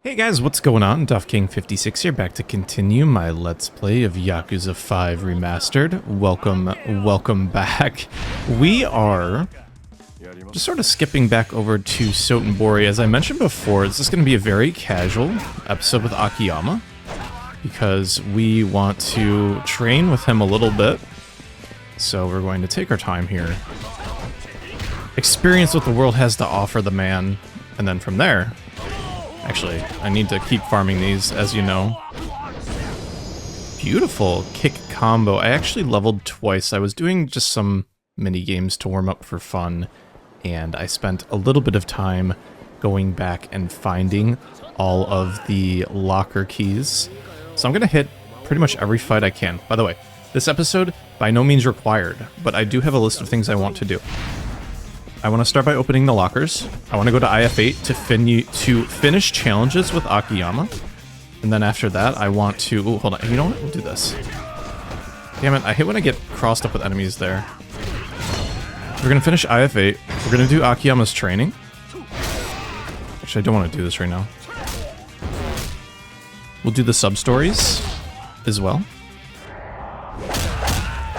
Hey guys, what's going on? DuffKing56 here, back to continue my Let's Play of Yakuza 5 Remastered. Welcome back. We are just sort of skipping back over to Sotenbori. As I mentioned before, this is going to be a very casual episode with Akiyama, because we want to train with him a little bit. So we're going to take our time here, experience what the world has to offer the man, and then from there... Actually, I need to keep farming these, as you know. Beautiful kick combo. I actually leveled twice. I was doing just some mini games to warm up for fun, and I spent a little bit of time going back and finding all of the locker keys. So I'm going to hit pretty much every fight I can. By the way, this episode, by no means required, but I do have a list of things I want to do. I want to start by opening the lockers. I want to go to IF8 to finish challenges with Akiyama. And then after that, I want to... Oh, hold on. You know what? We'll do this. Damn it. I hate when I get crossed up with enemies there. We're going to finish IF8. We're going to do Akiyama's training. Actually, I don't want to do this right now. We'll do the sub-stories as well.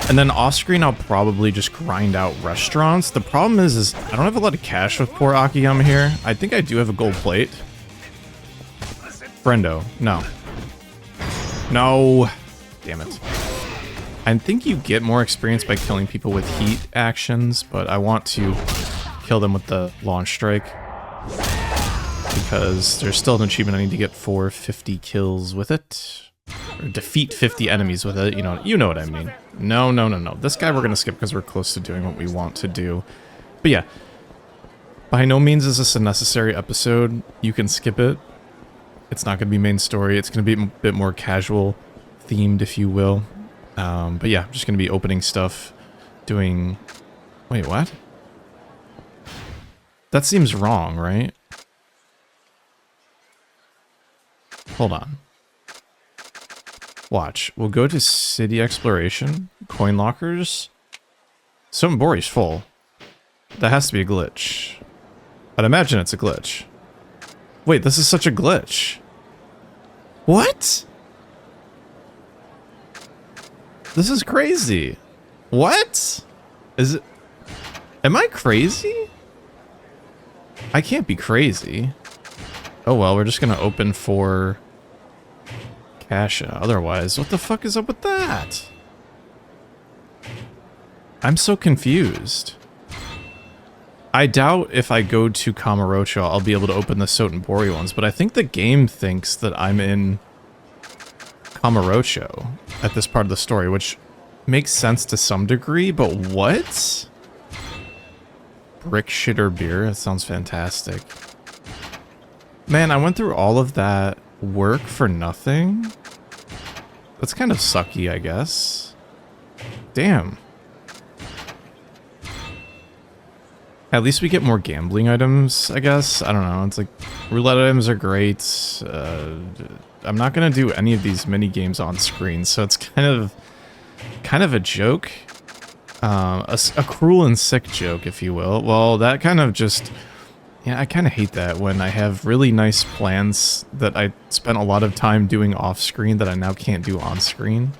And then off-screen, I'll probably just grind out restaurants. The problem is I don't have a lot of cash with poor Akiyama here. I think I do have a gold plate. Friendo. No. No. Damn it. I think you get more experience by killing people with heat actions, but I want to kill them with the launch strike, because there's still an achievement I need to get for 50 kills with it. Or defeat 50 enemies with it, you know what I mean. No. This guy we're gonna skip because we're close to doing what we want to do. But yeah, by no means is this a necessary episode. You can skip it. It's not gonna be main story. It's gonna be a bit more casual themed, if you will. But yeah, I'm just gonna be opening stuff, doing... Wait, what? That seems wrong, right? Hold on. Watch. We'll go to city exploration, coin lockers. Sotenbori's full. That has to be a glitch. I'd imagine it's a glitch. Wait, this is such a glitch. What? This is crazy. What? Is it... Am I crazy? I can't be crazy. Oh well, we're just gonna open for... Kasha. Otherwise, what the fuck is up with that? I'm so confused. I doubt if I go to Kamurocho, I'll be able to open the Sotenbori ones, but I think the game thinks that I'm in Kamurocho at this part of the story, which makes sense to some degree, but what? Brick shitter beer? That sounds fantastic. Man, I went through all of that work for nothing? That's kind of sucky, I guess. Damn. At least we get more gambling items, I guess. I don't know. It's like, roulette items are great. I'm not gonna do any of these mini games on screen, so it's kind of a joke. A cruel and sick joke, if you will. Well, that kind of just... Yeah, I kind of hate that when I have really nice plans that I spent a lot of time doing off-screen that I now can't do on-screen.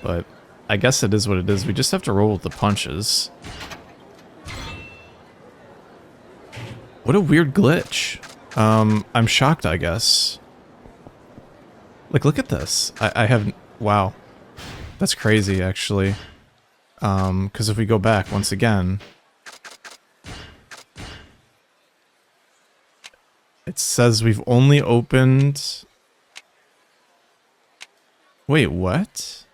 But I guess it is what it is. We just have to roll with the punches. What a weird glitch. I'm shocked, I guess. Like, look at this. I have... Wow. That's crazy, actually. Because if we go back once again... It says we've only opened... Wait, what?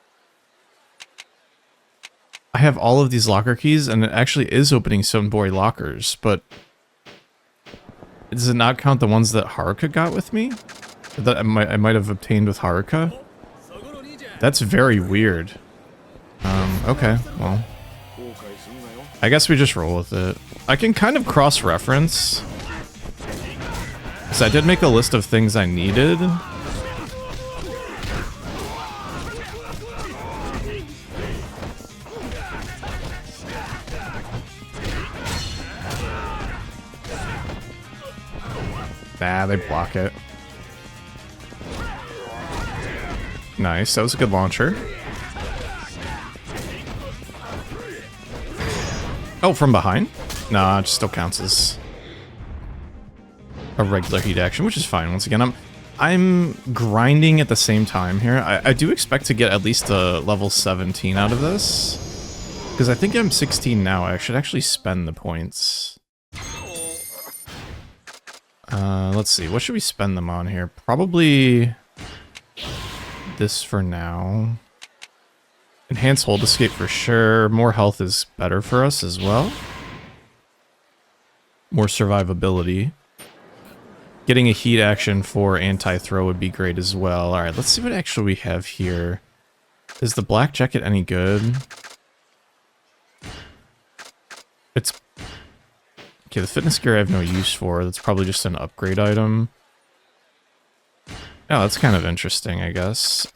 I have all of these locker keys, and it actually is opening Sotenbori lockers, but... Does it not count the ones that Haruka got with me? That I might have obtained with Haruka? That's very weird. Okay, well... I guess we just roll with it. I can kind of cross-reference... So I did make a list of things I needed. Nah, they block it. Nice, that was a good launcher. Oh, from behind? Nah, it still counts as a regular heat action, which is fine. Once again, I'm grinding at the same time here. I do expect to get at least a level 17 out of this. Because I think I'm 16 now. I should actually spend the points. Let's see. What should we spend them on here? Probably this for now. Enhanced hold escape for sure. More health is better for us as well. More survivability. Getting a heat action for anti-throw would be great as well. Alright, let's see what actually we have here. Is the black jacket any good? It's... Okay, the fitness gear I have no use for. That's probably just an upgrade item. Oh, that's kind of interesting, I guess.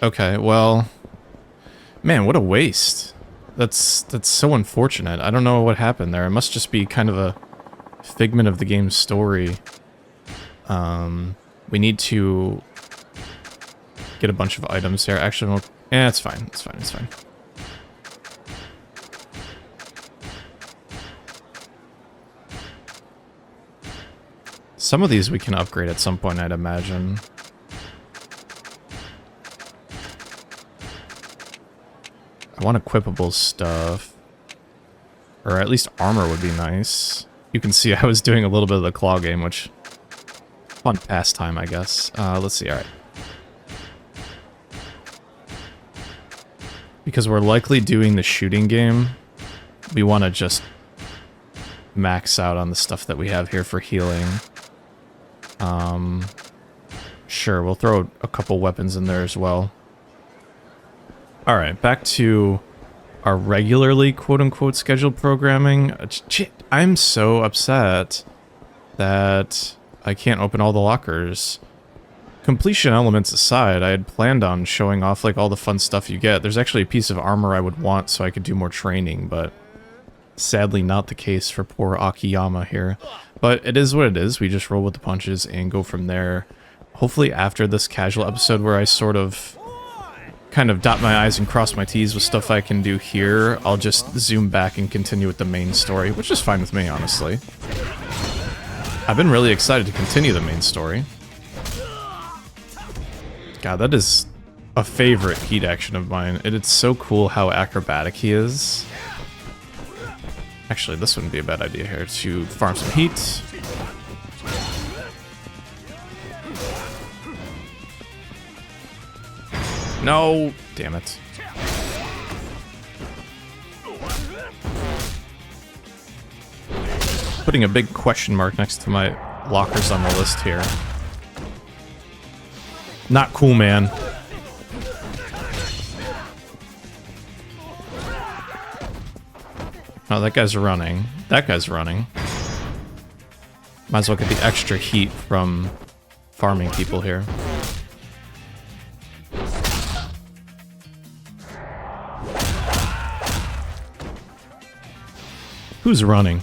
Okay, well... Man, what a waste. That's so unfortunate. I don't know what happened there. It must just be kind of a figment of the game's story. We need to get a bunch of items here. Actually, we'll, it's fine. It's fine. It's fine. Some of these we can upgrade at some point, I'd imagine. I want equipable stuff. Or at least armor would be nice. You can see I was doing a little bit of the claw game, which... Fun pastime, I guess. Let's see, alright. Because we're likely doing the shooting game, we want to just max out on the stuff that we have here for healing. Sure, we'll throw a couple weapons in there as well. Alright, back to our regularly quote-unquote scheduled programming. I'm so upset that I can't open all the lockers. Completion elements aside, I had planned on showing off like all the fun stuff you get. There's actually a piece of armor I would want so I could do more training, but sadly not the case for poor Akiyama here. But it is what it is. We just roll with the punches and go from there. Hopefully after this casual episode where I sort of kind of dot my I's and cross my T's with stuff I can do here, I'll just zoom back and continue with the main story, which is fine with me, honestly. I've been really excited to continue the main story. God, that is a favorite heat action of mine. It's so cool how acrobatic he is. Actually, this wouldn't be a bad idea here to farm some heat. No! Damn it. Putting a big question mark next to my lockers on the list here. Not cool, man. Oh, that guy's running. That guy's running. Might as well get the extra heat from farming people here. Who's running?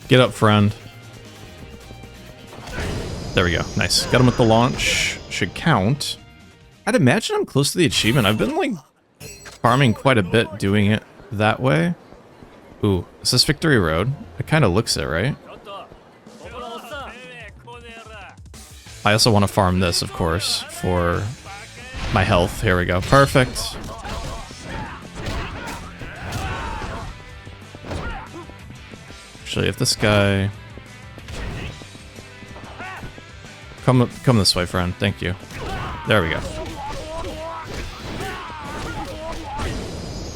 Get up, friend. There we go. Nice. Got him with the launch. Should count. I'd imagine I'm close to the achievement. I've been, like, farming quite a bit doing it that way. Ooh, is this Victory Road? It kind of looks it, right? I also want to farm this, of course, for my health. Here we go. Perfect. Actually, if this guy... Come this way, friend. Thank you. There we go.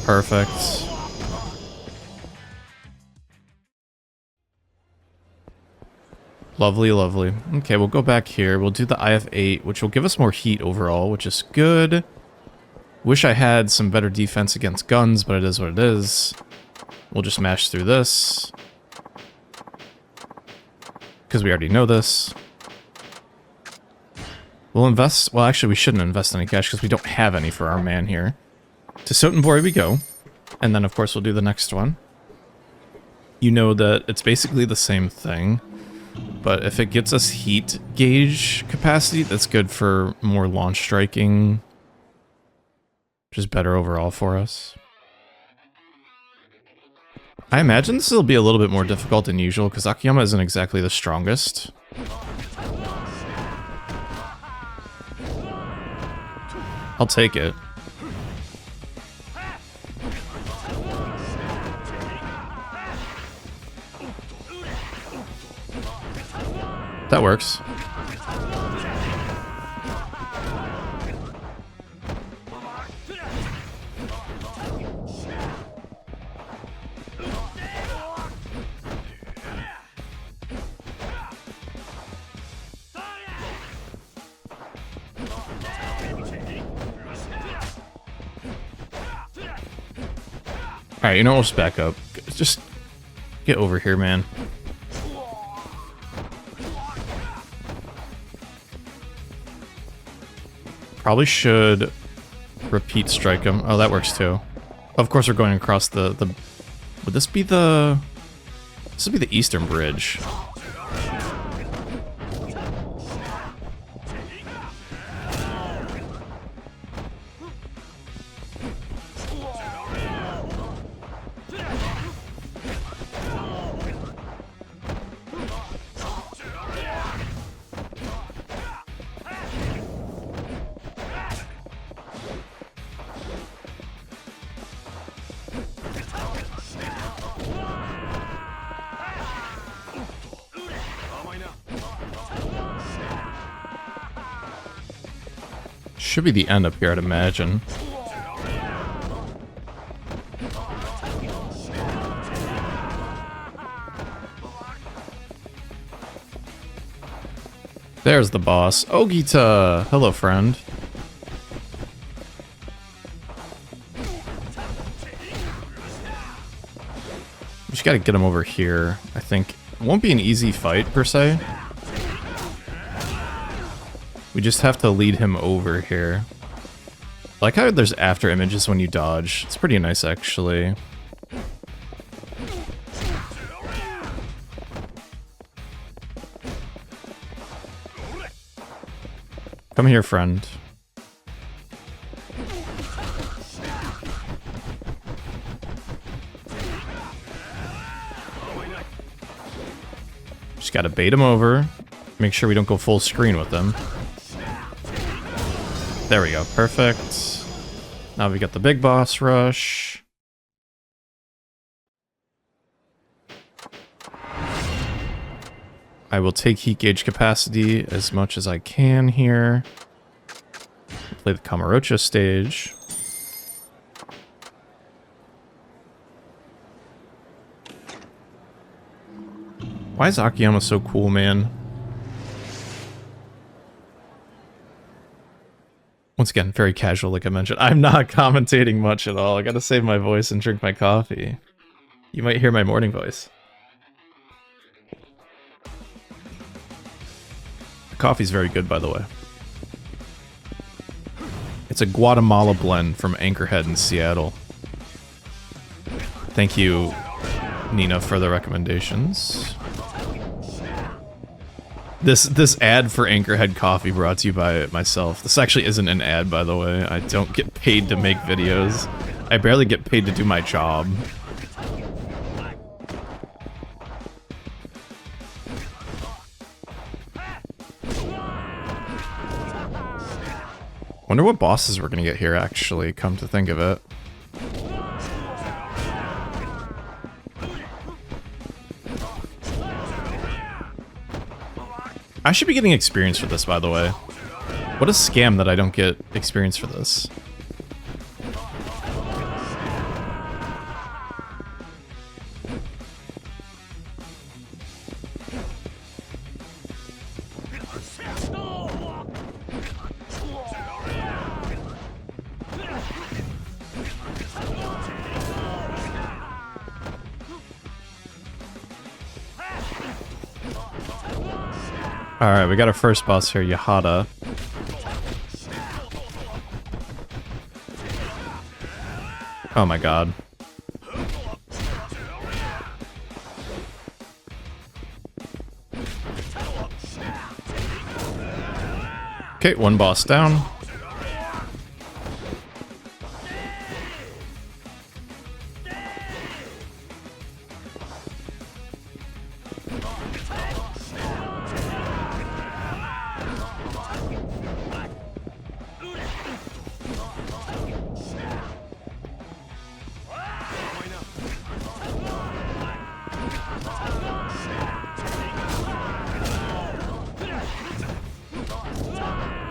Perfect. Lovely, lovely. Okay, we'll go back here. We'll do the IF-8, which will give us more heat overall, which is good. Wish I had some better defense against guns, but it is what it is. We'll just mash through this. Because we already know this. We'll invest... Well, actually, we shouldn't invest any cash because we don't have any for our man here. To Sotenborg we go. And then, of course, we'll do the next one. you know that it's basically the same thing, but if it gets us heat gauge capacity, that's good for more launch striking, which is better overall for us. I imagine this will be a little bit more difficult than usual, because Akiyama isn't exactly the strongest. I'll take it. That works. Alright, you know, we'll just back up. Just get over here, man. Probably should repeat strike him. Oh, that works too. Of course, we're going across the... Would this be the... This would be the Eastern Bridge. Should be the end up here, I'd imagine. There's the boss. Ogita! Hello, friend. We just gotta get him over here, I think. It won't be an easy fight, per se. We just have to lead him over here. I like how there's after images when you dodge. It's pretty nice, actually. Come here, friend. Just gotta bait him over. Make sure we don't go full screen with them. There we go, perfect. Now we got the big boss rush. I will take heat gauge capacity as much as I can here. Play the Kamurocho stage. Why is Akiyama so cool, man? Once again, very casual, like I mentioned. I'm not commentating much at all. I gotta save my voice and drink my coffee. You might hear my morning voice. The coffee's very good, by the way. It's a Guatemala blend from Anchorhead in Seattle. Thank you, Nina, for the recommendations. This ad for Anchorhead Coffee brought to you by myself. This actually isn't an ad, by the way. I don't get paid to make videos. I barely get paid to do my job. Wonder what bosses we're gonna get here, actually, come to think of it. I should be getting experience for this, by the way. What a scam that I don't get experience for this. Alright, we got our first boss here, Yahada. Oh my god. Okay, one boss down.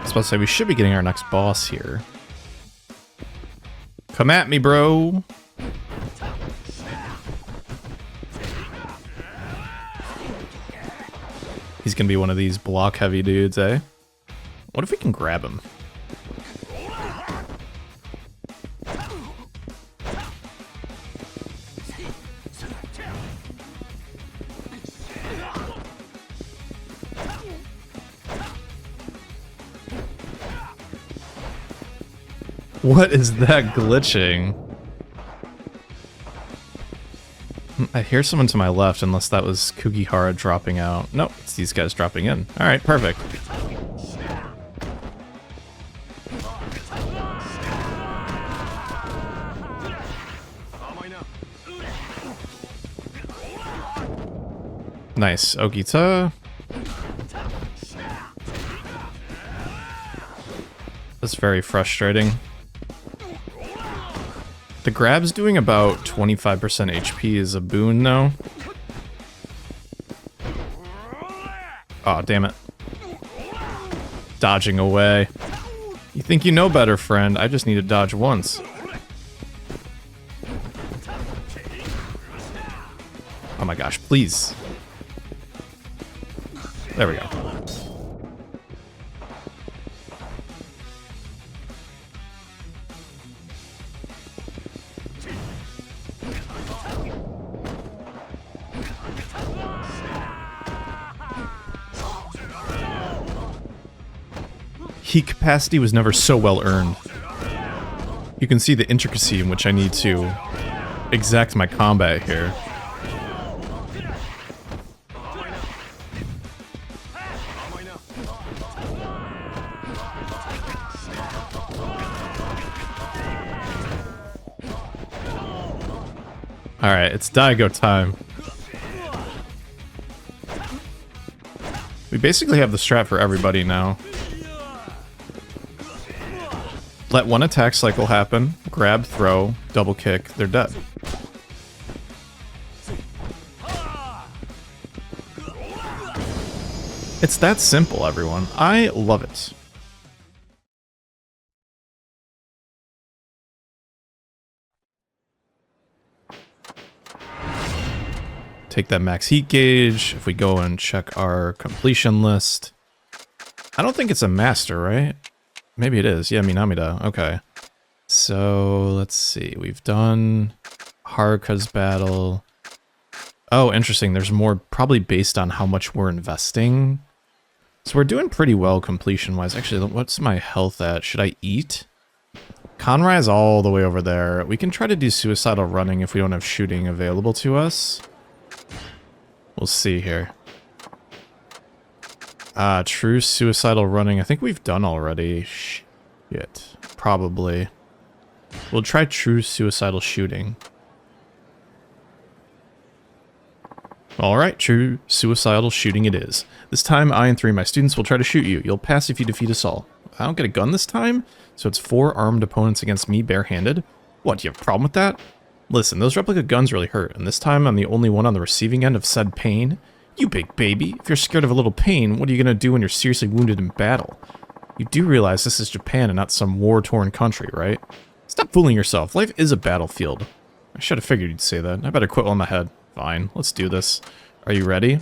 I was about to say, we should be getting our next boss here. Come at me, bro. He's gonna be one of these block-heavy dudes, eh? What if we can grab him? What is that glitching? I hear someone to my left, unless that was Kugihara dropping out. Nope, it's these guys dropping in. Alright, perfect. Nice. Ogita. That's very frustrating. The grab's doing about 25% HP is a boon, though. Aw, damn it. Dodging away. You think you know better, friend. I just need to dodge once. Oh my gosh, please. There we go. Heat capacity was never so well earned. You can see the intricacy in which I need to exact my combat here. Alright, it's Daigo time. We basically have the strat for everybody now. Let one attack cycle happen, grab, throw, double kick, they're dead. It's that simple, everyone. I love it. Take that max heat gauge. If we go and check our completion list. I don't think it's a master, right? Maybe it is. Yeah, Minamida. Okay. So, let's see. We've done Haruka's battle. Oh, interesting. There's more probably based on how much we're investing. So we're doing pretty well completion-wise. Actually, what's my health at? Should I eat? Conrai is all the way over there. We can try to do suicidal running if we don't have shooting available to us. We'll see here. True suicidal running. I think we've done already. Shit. Probably. We'll try true suicidal shooting. Alright, true suicidal shooting it is. This time, I and 3 of my students will try to shoot you. You'll pass if you defeat us all. I don't get a gun this time, so it's 4 armed opponents against me barehanded. What, do you have a problem with that? Listen, those replica guns really hurt, and this time I'm the only one on the receiving end of said pain. You big baby, if you're scared of a little pain, what are you gonna do when you're seriously wounded in battle? You do realize this is Japan and not some war-torn country, right? Stop fooling yourself, life is a battlefield. I should have figured you'd say that. I better quit while I'm ahead. Fine, let's do this. Are you ready?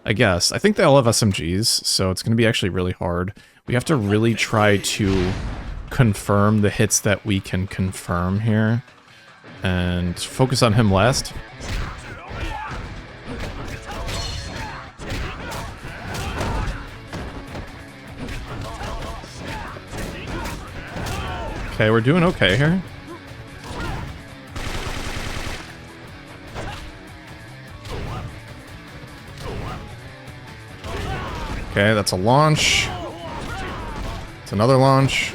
I guess. I think they all have SMGs, so it's gonna be actually really hard. We have to really try to confirm the hits that we can confirm here. And focus on him last. Okay, we're doing okay here. Okay, that's a launch. another launch.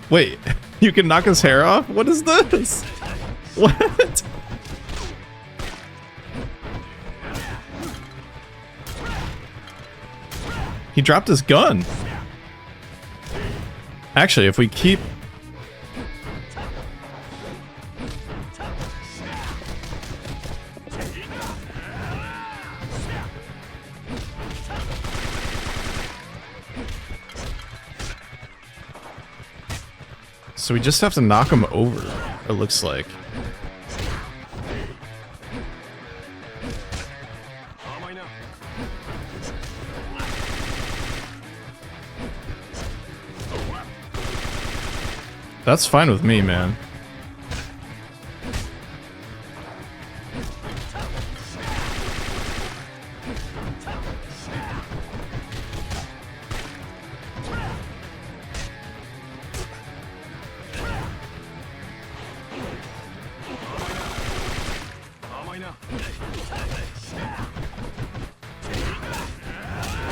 Wait, you can knock his hair off? What is this? What? He dropped his gun. Actually, if we keep... So we just have to knock him over, it looks like. That's fine with me, man.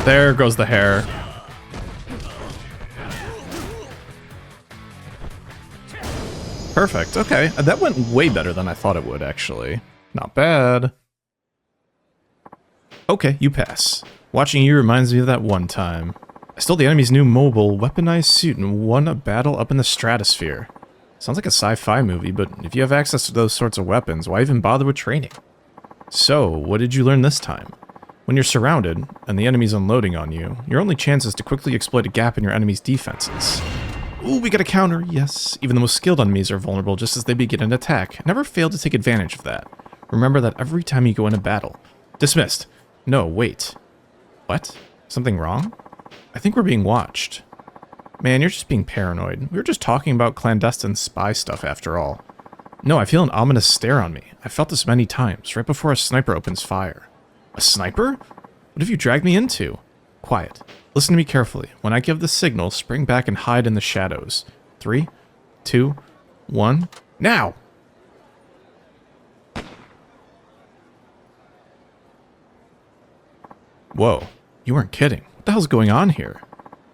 There goes the hair. Perfect, okay. That went way better than I thought it would, actually. Not bad. Okay, you pass. Watching you reminds me of that one time. I stole the enemy's new mobile, weaponized suit and won a battle up in the stratosphere. Sounds like a sci-fi movie, but if you have access to those sorts of weapons, why even bother with training? So, what did you learn this time? When you're surrounded, and the enemy's unloading on you, your only chance is to quickly exploit a gap in your enemy's defenses. Ooh, we got a counter, yes. Even the most skilled enemies are vulnerable just as they begin an attack. Never fail to take advantage of that. Remember that every time you go into battle. Dismissed. No, wait. What? Something wrong? I think we're being watched. Man, you're just being paranoid. We were just talking about clandestine spy stuff after all. No, I feel an ominous stare on me. I've felt this many times, right before a sniper opens fire. A sniper? What have you dragged me into? Quiet. Listen to me carefully. When I give the signal, spring back and hide in the shadows. 3, 2, 1, now! Whoa, you weren't kidding. What the hell's going on here?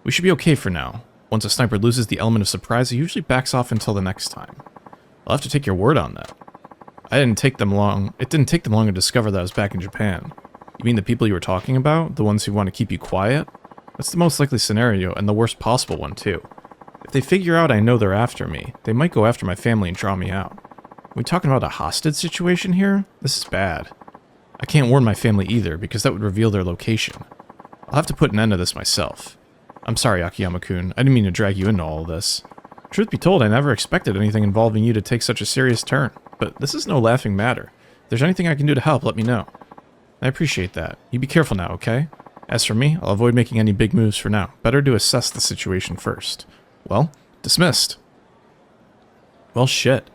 We should be okay for now. Once a sniper loses the element of surprise, he usually backs off until the next time. I'll have to take your word on that. It didn't take them long to discover that I was back in Japan. You mean the people you were talking about? The ones who want to keep you quiet? That's the most likely scenario, and the worst possible one, too. If they figure out I know they're after me, they might go after my family and draw me out. Are we talking about a hostage situation here? This is bad. I can't warn my family either, because that would reveal their location. I'll have to put an end to this myself. I'm sorry, Akiyama-kun. I didn't mean to drag you into all of this. Truth be told, I never expected anything involving you to take such a serious turn. But this is no laughing matter. If there's anything I can do to help, let me know. I appreciate that. You be careful now, okay? As for me, I'll avoid making any big moves for now. Better to assess the situation first. Well, dismissed. Well, shit.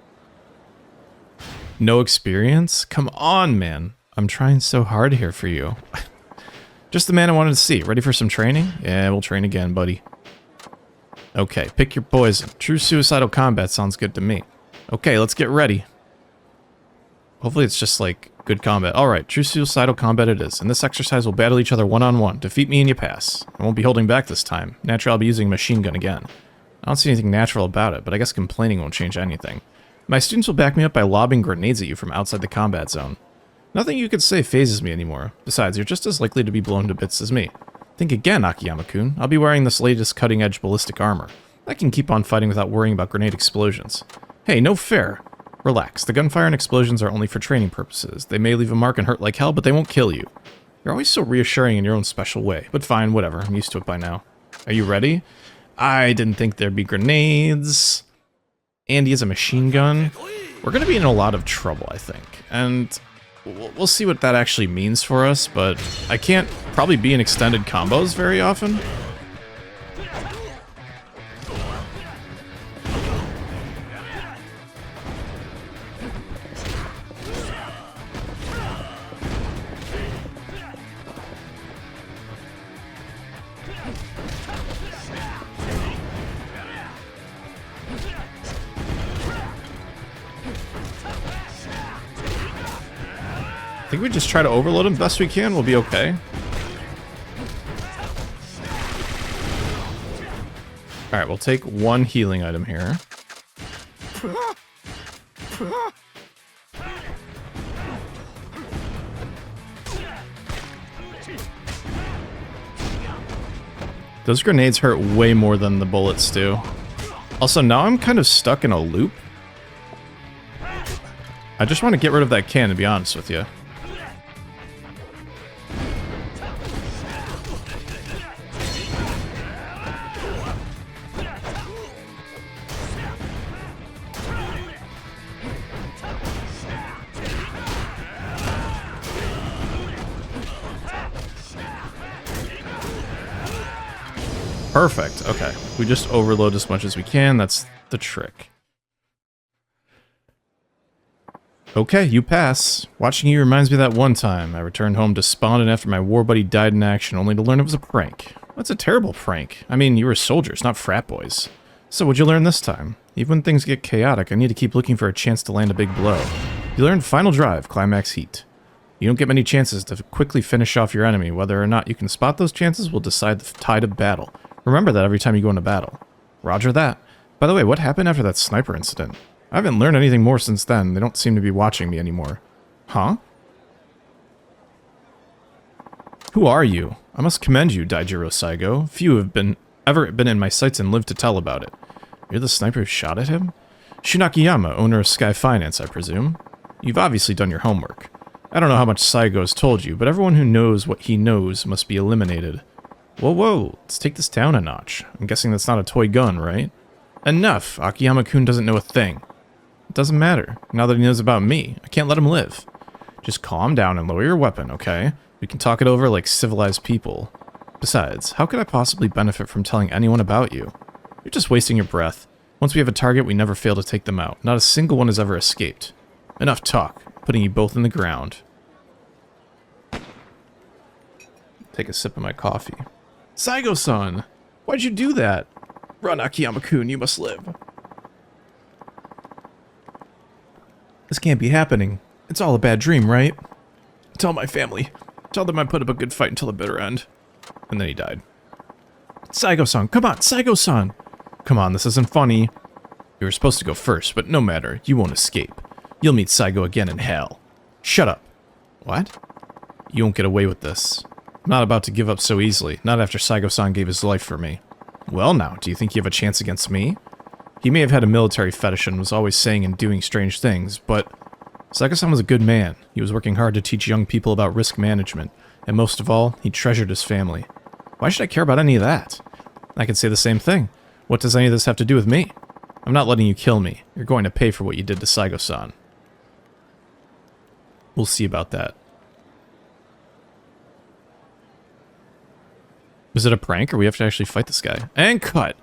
No experience? Come on, man. I'm trying so hard here for you. Just the man I wanted to see. Ready for some training? Yeah, we'll train again, buddy. Okay, pick your poison. True suicidal combat sounds good to me. Okay, let's get ready. Hopefully it's just like good combat. Alright, true suicidal combat it is. In this exercise we'll battle each other one-on-one. Defeat me and you pass. I won't be holding back this time. Naturally I'll be using a machine gun again. I don't see anything natural about it, but I guess complaining won't change anything. My students will back me up by lobbing grenades at you from outside the combat zone. Nothing you could say phases me anymore. Besides, you're just as likely to be blown to bits as me. Think again, Akiyama-kun. I'll be wearing this latest cutting-edge ballistic armor. I can keep on fighting without worrying about grenade explosions. Hey, no fair. Relax. The gunfire and explosions are only for training purposes. They may leave a mark and hurt like hell, but they won't kill you. You're always so reassuring in your own special way. But fine, whatever. I'm used to it by now. Are you ready? I didn't think there'd be grenades. Andy has a machine gun. We're going to be in a lot of trouble, I think. And we'll see what that actually means for us, but I can't probably be in extended combos very often. I think we just try to overload him best we can. We'll be okay. Alright, we'll take one healing item here. Those grenades hurt way more than the bullets do. Also, now I'm kind of stuck in a loop. I just want to get rid of that can, to be honest with you. Perfect. Okay. We just overload as much as we can. That's the trick. Okay, you pass. Watching you reminds me of that one time I returned home despondent after my war buddy died in action, only to learn it was a prank. That's a terrible prank. I mean, you were soldiers, not frat boys. So what'd you learn this time? Even when things get chaotic, I need to keep looking for a chance to land a big blow. You learned Final Drive, Climax Heat. You don't get many chances to quickly finish off your enemy. Whether or not you can spot those chances will decide the tide of battle. Remember that every time you go into battle. Roger that. By the way, what happened after that sniper incident? I haven't learned anything more since then. They don't seem to be watching me anymore. Huh? Who are you? I must commend you, Daijiro Saigo. Few have ever been in my sights and lived to tell about it. You're the sniper who shot at him? Shun Akiyama, owner of Sky Finance, I presume. You've obviously done your homework. I don't know how much Saigo has told you, but everyone who knows what he knows must be eliminated. Whoa, whoa, let's take this down a notch. I'm guessing that's not a toy gun, right? Enough! Akiyama-kun doesn't know a thing. It doesn't matter. Now that he knows about me, I can't let him live. Just calm down and lower your weapon, okay? We can talk it over like civilized people. Besides, how could I possibly benefit from telling anyone about you? You're just wasting your breath. Once we have a target, we never fail to take them out. Not a single one has ever escaped. Enough talk. Putting you both in the ground. Take a sip of my coffee. Saigo-san! Why'd you do that? Run, Akiyama-kun, you must live. This can't be happening. It's all a bad dream, right? Tell my family. Tell them I put up a good fight until the bitter end. And then he died. Saigo-san, come on, Saigo-san! Come on, this isn't funny. You were supposed to go first, but no matter, you won't escape. You'll meet Saigo again in hell. Shut up. What? You won't get away with this. I'm not about to give up so easily, not after Saigo-san gave his life for me. Well now, do you think you have a chance against me? He may have had a military fetish and was always saying and doing strange things, but Saigo-san was a good man. He was working hard to teach young people about risk management, and most of all, he treasured his family. Why should I care about any of that? I could say the same thing. What does any of this have to do with me? I'm not letting you kill me. You're going to pay for what you did to Saigo-san. We'll see about that. Was it a prank, or we have to actually fight this guy? And cut!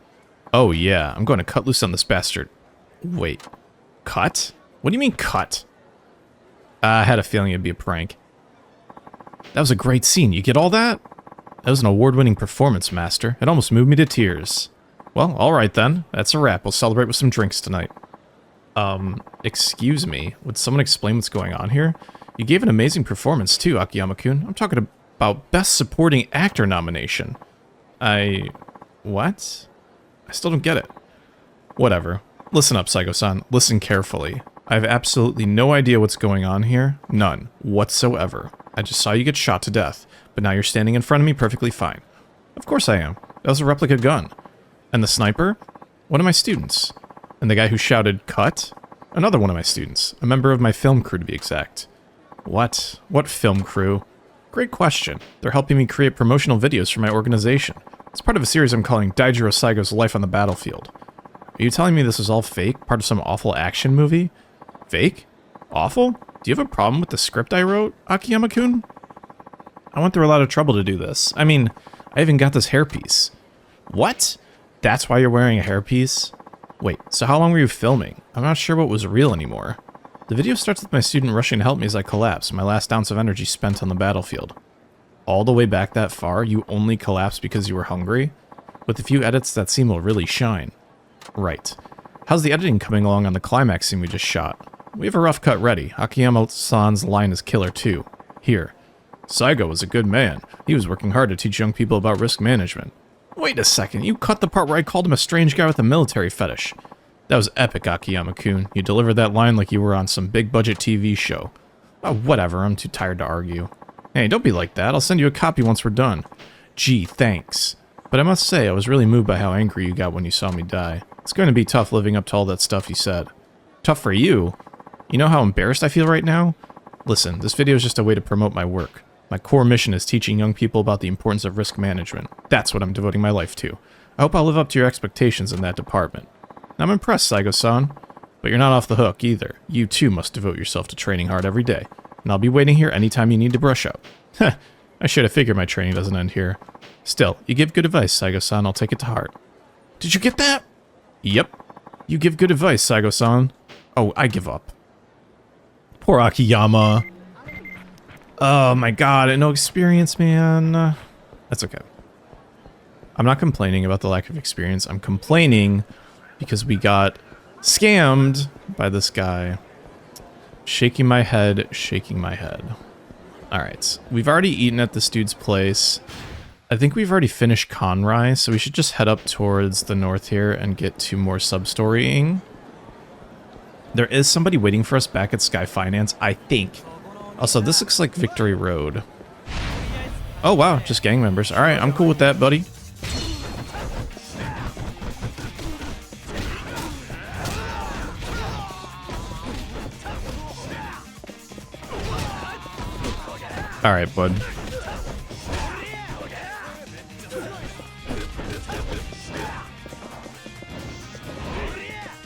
Oh yeah, I'm going to cut loose on this bastard. Wait. Cut? What do you mean cut? I had a feeling it'd be a prank. That was a great scene, you get all that? That was an award-winning performance, Master. It almost moved me to tears. Well, alright then. That's a wrap. We'll celebrate with some drinks tonight. Excuse me. Would someone explain what's going on here? You gave an amazing performance too, Akiyama-kun. I'm talking about Best Supporting Actor nomination. What? I still don't get it. Whatever. Listen up, Saigo-san. Listen carefully. I have absolutely no idea what's going on here. None. Whatsoever. I just saw you get shot to death, but now you're standing in front of me perfectly fine. Of course I am. That was a replica gun. And the sniper? One of my students. And the guy who shouted, "Cut?" Another one of my students. A member of my film crew, to be exact. What? What film crew? Great question. They're helping me create promotional videos for my organization. It's part of a series I'm calling Daijiro Saigo's Life on the Battlefield. Are you telling me this is all fake? Part of some awful action movie? Fake? Awful? Do you have a problem with the script I wrote, Akiyama-kun? I went through a lot of trouble to do this. I mean, I even got this hairpiece. What? That's why you're wearing a hairpiece? Wait, so how long were you filming? I'm not sure what was real anymore. The video starts with my student rushing to help me as I collapse, my last ounce of energy spent on the battlefield. All the way back that far, you only collapsed because you were hungry? With a few edits, that scene will really shine. Right. How's the editing coming along on the climax scene we just shot? We have a rough cut ready. Akiyama-san's line is killer too. Here. Saigo was a good man. He was working hard to teach young people about risk management. Wait a second, you cut the part where I called him a strange guy with a military fetish. That was epic, Akiyama-kun. You delivered that line like you were on some big-budget TV show. Oh, whatever, I'm too tired to argue. Hey, don't be like that. I'll send you a copy once we're done. Gee, thanks. But I must say, I was really moved by how angry you got when you saw me die. It's going to be tough living up to all that stuff you said. Tough for you? You know how embarrassed I feel right now? Listen, this video is just a way to promote my work. My core mission is teaching young people about the importance of risk management. That's what I'm devoting my life to. I hope I'll live up to your expectations in that department. I'm impressed, Saigo-san. But you're not off the hook, either. You, too, must devote yourself to training hard every day. And I'll be waiting here anytime you need to brush up. Heh, I should have figured my training doesn't end here. Still, you give good advice, Saigo-san. I'll take it to heart. Did you get that? Yep. You give good advice, Saigo-san. Oh, I give up. Poor Akiyama. Oh my god, no experience, man. That's okay. I'm not complaining about the lack of experience. I'm complaining because we got scammed by this guy. Shaking my head, shaking my head. Alright, we've already eaten at this dude's place. I think we've already finished Conrai, so we should just head up towards the north here and get to more sub-storying. There is somebody waiting for us back at Sky Finance, I think. Also, this looks like Victory Road. Oh, wow, just gang members. Alright, I'm cool with that, buddy. Alright, bud.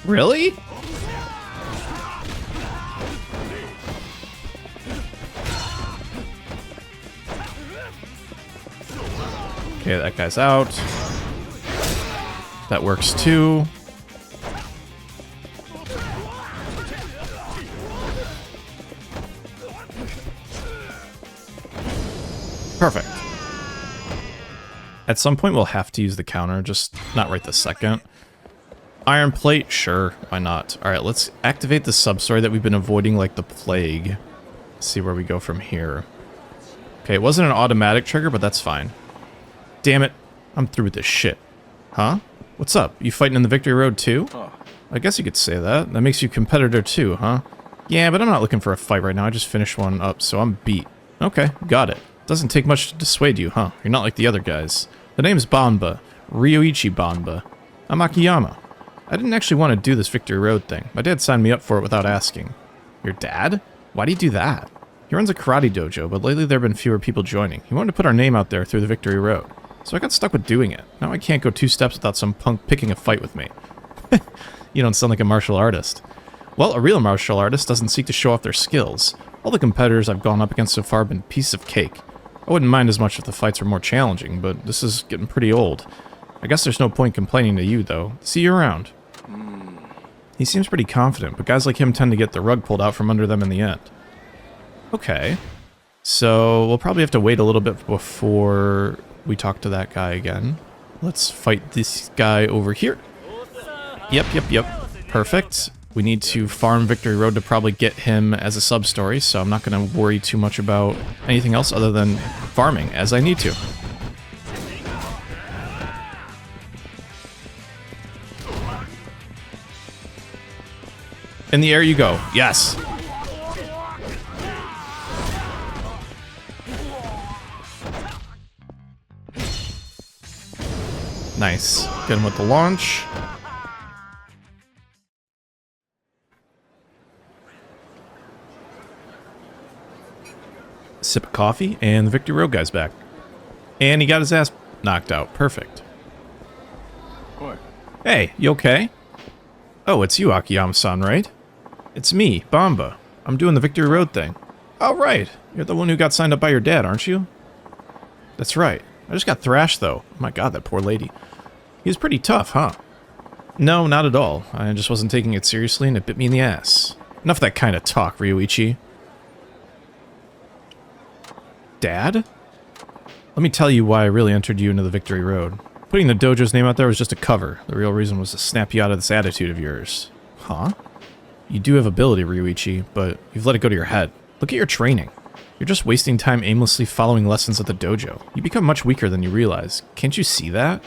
Really? Okay, that guy's out. That works too. Perfect. At some point we'll have to use the counter, just not right this second. Iron plate? Sure, why not? Alright, let's activate the sub-story that we've been avoiding like the plague. See where we go from here. Okay, it wasn't an automatic trigger, but that's fine. Damn it, I'm through with this shit. Huh? What's up? You fighting in the Victory Road too? I guess you could say that. That makes you a competitor too, huh? Yeah, but I'm not looking for a fight right now. I just finished one up, so I'm beat. Okay, got it. Doesn't take much to dissuade you, huh? You're not like the other guys. The name's Banba. Ryoichi Banba. I'm Akiyama. I didn't actually want to do this Victory Road thing. My dad signed me up for it without asking. Your dad? Why do you do that? He runs a karate dojo, but lately there have been fewer people joining. He wanted to put our name out there through the Victory Road. So I got stuck with doing it. Now I can't go 2 steps without some punk picking a fight with me. You don't sound like a martial artist. Well, a real martial artist doesn't seek to show off their skills. All the competitors I've gone up against so far have been pieces of cake. I wouldn't mind as much if the fights were more challenging, but this is getting pretty old. I guess there's no point complaining to you, though. See you around. He seems pretty confident, but guys like him tend to get the rug pulled out from under them in the end. Okay. So we'll probably have to wait a little bit before we talk to that guy again. Let's fight this guy over here. Yep. Perfect. We need to farm Victory Road to probably get him as a sub-story, so I'm not going to worry too much about anything else other than farming, as I need to. In the air you go. Yes. Nice. Get him with the launch. Sip of coffee, and the Victory Road guy's back. And he got his ass knocked out. Perfect. Hey, you okay? Oh, it's you, Akiyama-san, right? It's me, Banba. I'm doing the Victory Road thing. Oh, right. You're the one who got signed up by your dad, aren't you? That's right. I just got thrashed, though. Oh my god, that poor lady. He was pretty tough, huh? No, not at all. I just wasn't taking it seriously, and it bit me in the ass. Enough of that kind of talk, Ryoichi. Dad? Let me tell you why I really entered you into the Victory Road. Putting the dojo's name out there was just a cover. The real reason was to snap you out of this attitude of yours. Huh? You do have ability, Ryoichi, but you've let it go to your head. Look at your training. You're just wasting time aimlessly following lessons at the dojo. You become much weaker than you realize. Can't you see that?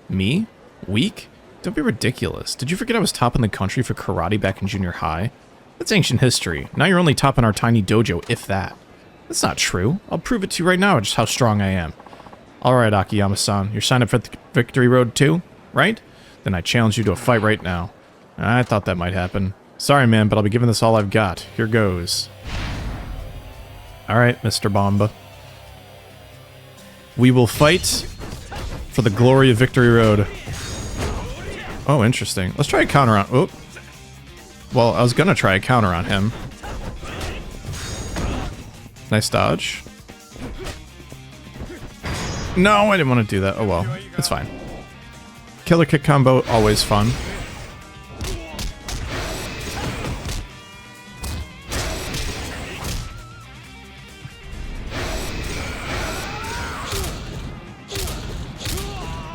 Me? Weak? Don't be ridiculous. Did you forget I was top in the country for karate back in junior high? That's ancient history. Now you're only top in our tiny dojo, if that. That's not true. I'll prove it to you right now just how strong I am. Alright, Akiyama-san, you're signed up for the Victory Road too, right? Then I challenge you to a fight right now. I thought that might happen. Sorry, man, but I'll be giving this all I've got. Here goes. Alright, Mr. Bomba. We will fight for the glory of Victory Road. Oh, interesting. Let's try a counter on... Oh. Well, I was gonna try a counter on him. Nice dodge. No, I didn't want to do that. Oh well, it's fine. Killer kick combo, always fun.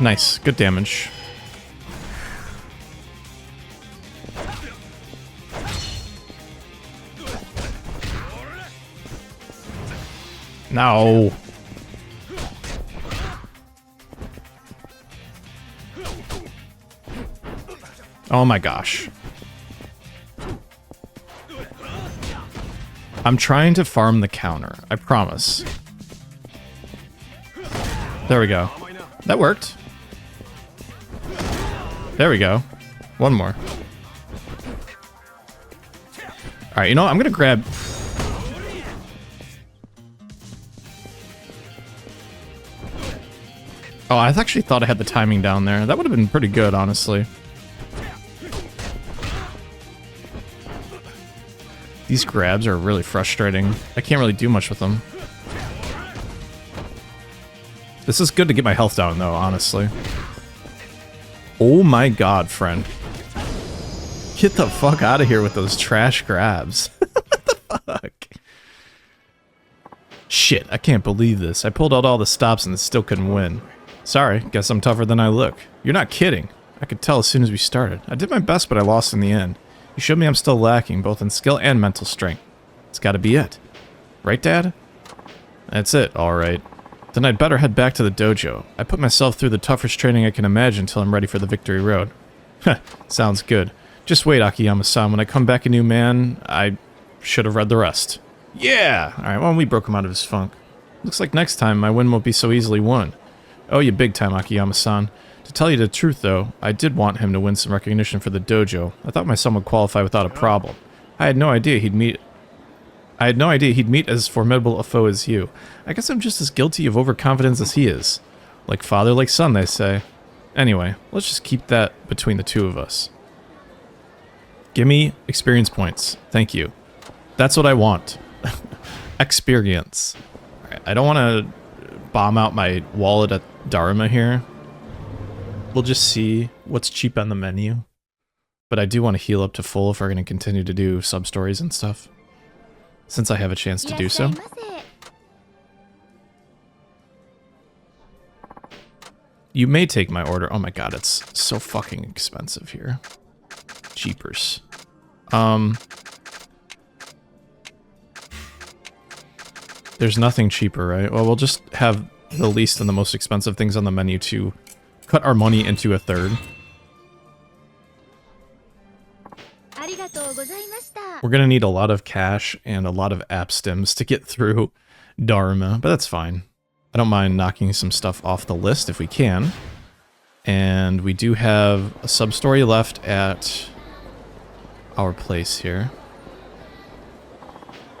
Nice, good damage. No. Oh my gosh. I'm trying to farm the counter, I promise. There we go. That worked. There we go. One more. Alright, you know what? I'm gonna grab... Oh, I actually thought I had the timing down there. That would have been pretty good, honestly. These grabs are really frustrating. I can't really do much with them. This is good to get my health down, though, honestly. Oh my god, friend. Get the fuck out of here with those trash grabs. What the fuck? Shit, I can't believe this. I pulled out all the stops and still couldn't win. Sorry, guess I'm tougher than I look. You're not kidding. I could tell as soon as we started. I did my best, but I lost in the end. You showed me I'm still lacking, both in skill and mental strength. It's gotta be it. Right, Dad? That's it, alright. Then I'd better head back to the dojo. I put myself through the toughest training I can imagine till I'm ready for the Victory Road. Heh, sounds good. Just wait, Akiyama-san. When I come back a new man, I should have read the rest. Yeah! Alright, well, we broke him out of his funk. Looks like next time my win won't be so easily won. Oh, you big time, Akiyama-san. To tell you the truth, though, I did want him to win some recognition for the dojo. I thought my son would qualify without a problem. I had no idea he'd meet as formidable a foe as you. I guess I'm just as guilty of overconfidence as he is. Like father, like son, they say. Anyway, let's just keep that between the two of us. Gimme experience points. Thank you. That's what I want. Experience. Alright, I don't want to bomb out my wallet at Dharma here. We'll just see what's cheap on the menu. But I do want to heal up to full if we're going to continue to do sub-stories and stuff. Since I have a chance to do so. You may take my order. Oh my god, it's so fucking expensive here. Jeepers. There's nothing cheaper, right? Well, we'll just have the least and the most expensive things on the menu to cut our money into a third. We're gonna need a lot of cash and a lot of app stims to get through Dharma, but that's fine. I don't mind knocking some stuff off the list if we can. And we do have a sub-story left at our place here.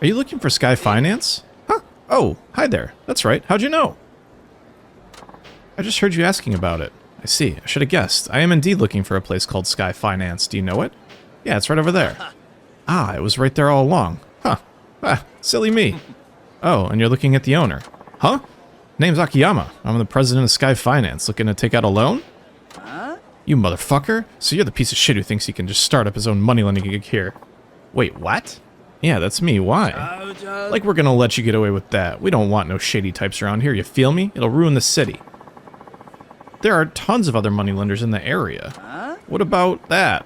Are you looking for Sky Finance? Huh? Oh, hi there. That's right. How'd you know? I just heard you asking about it. I see. I should have guessed. I am indeed looking for a place called Sky Finance. Do you know it? Yeah, it's right over there. Ah, it was right there all along. Huh. Ah, silly me. Oh, and you're looking at the owner. Huh? Name's Akiyama. I'm the president of Sky Finance. Looking to take out a loan? You motherfucker. So you're the piece of shit who thinks he can just start up his own money lending gig here. Wait, what? Yeah, that's me. Why? Like we're gonna let you get away with that. We don't want no shady types around here, you feel me? It'll ruin the city. There are tons of other moneylenders in the area. What about that?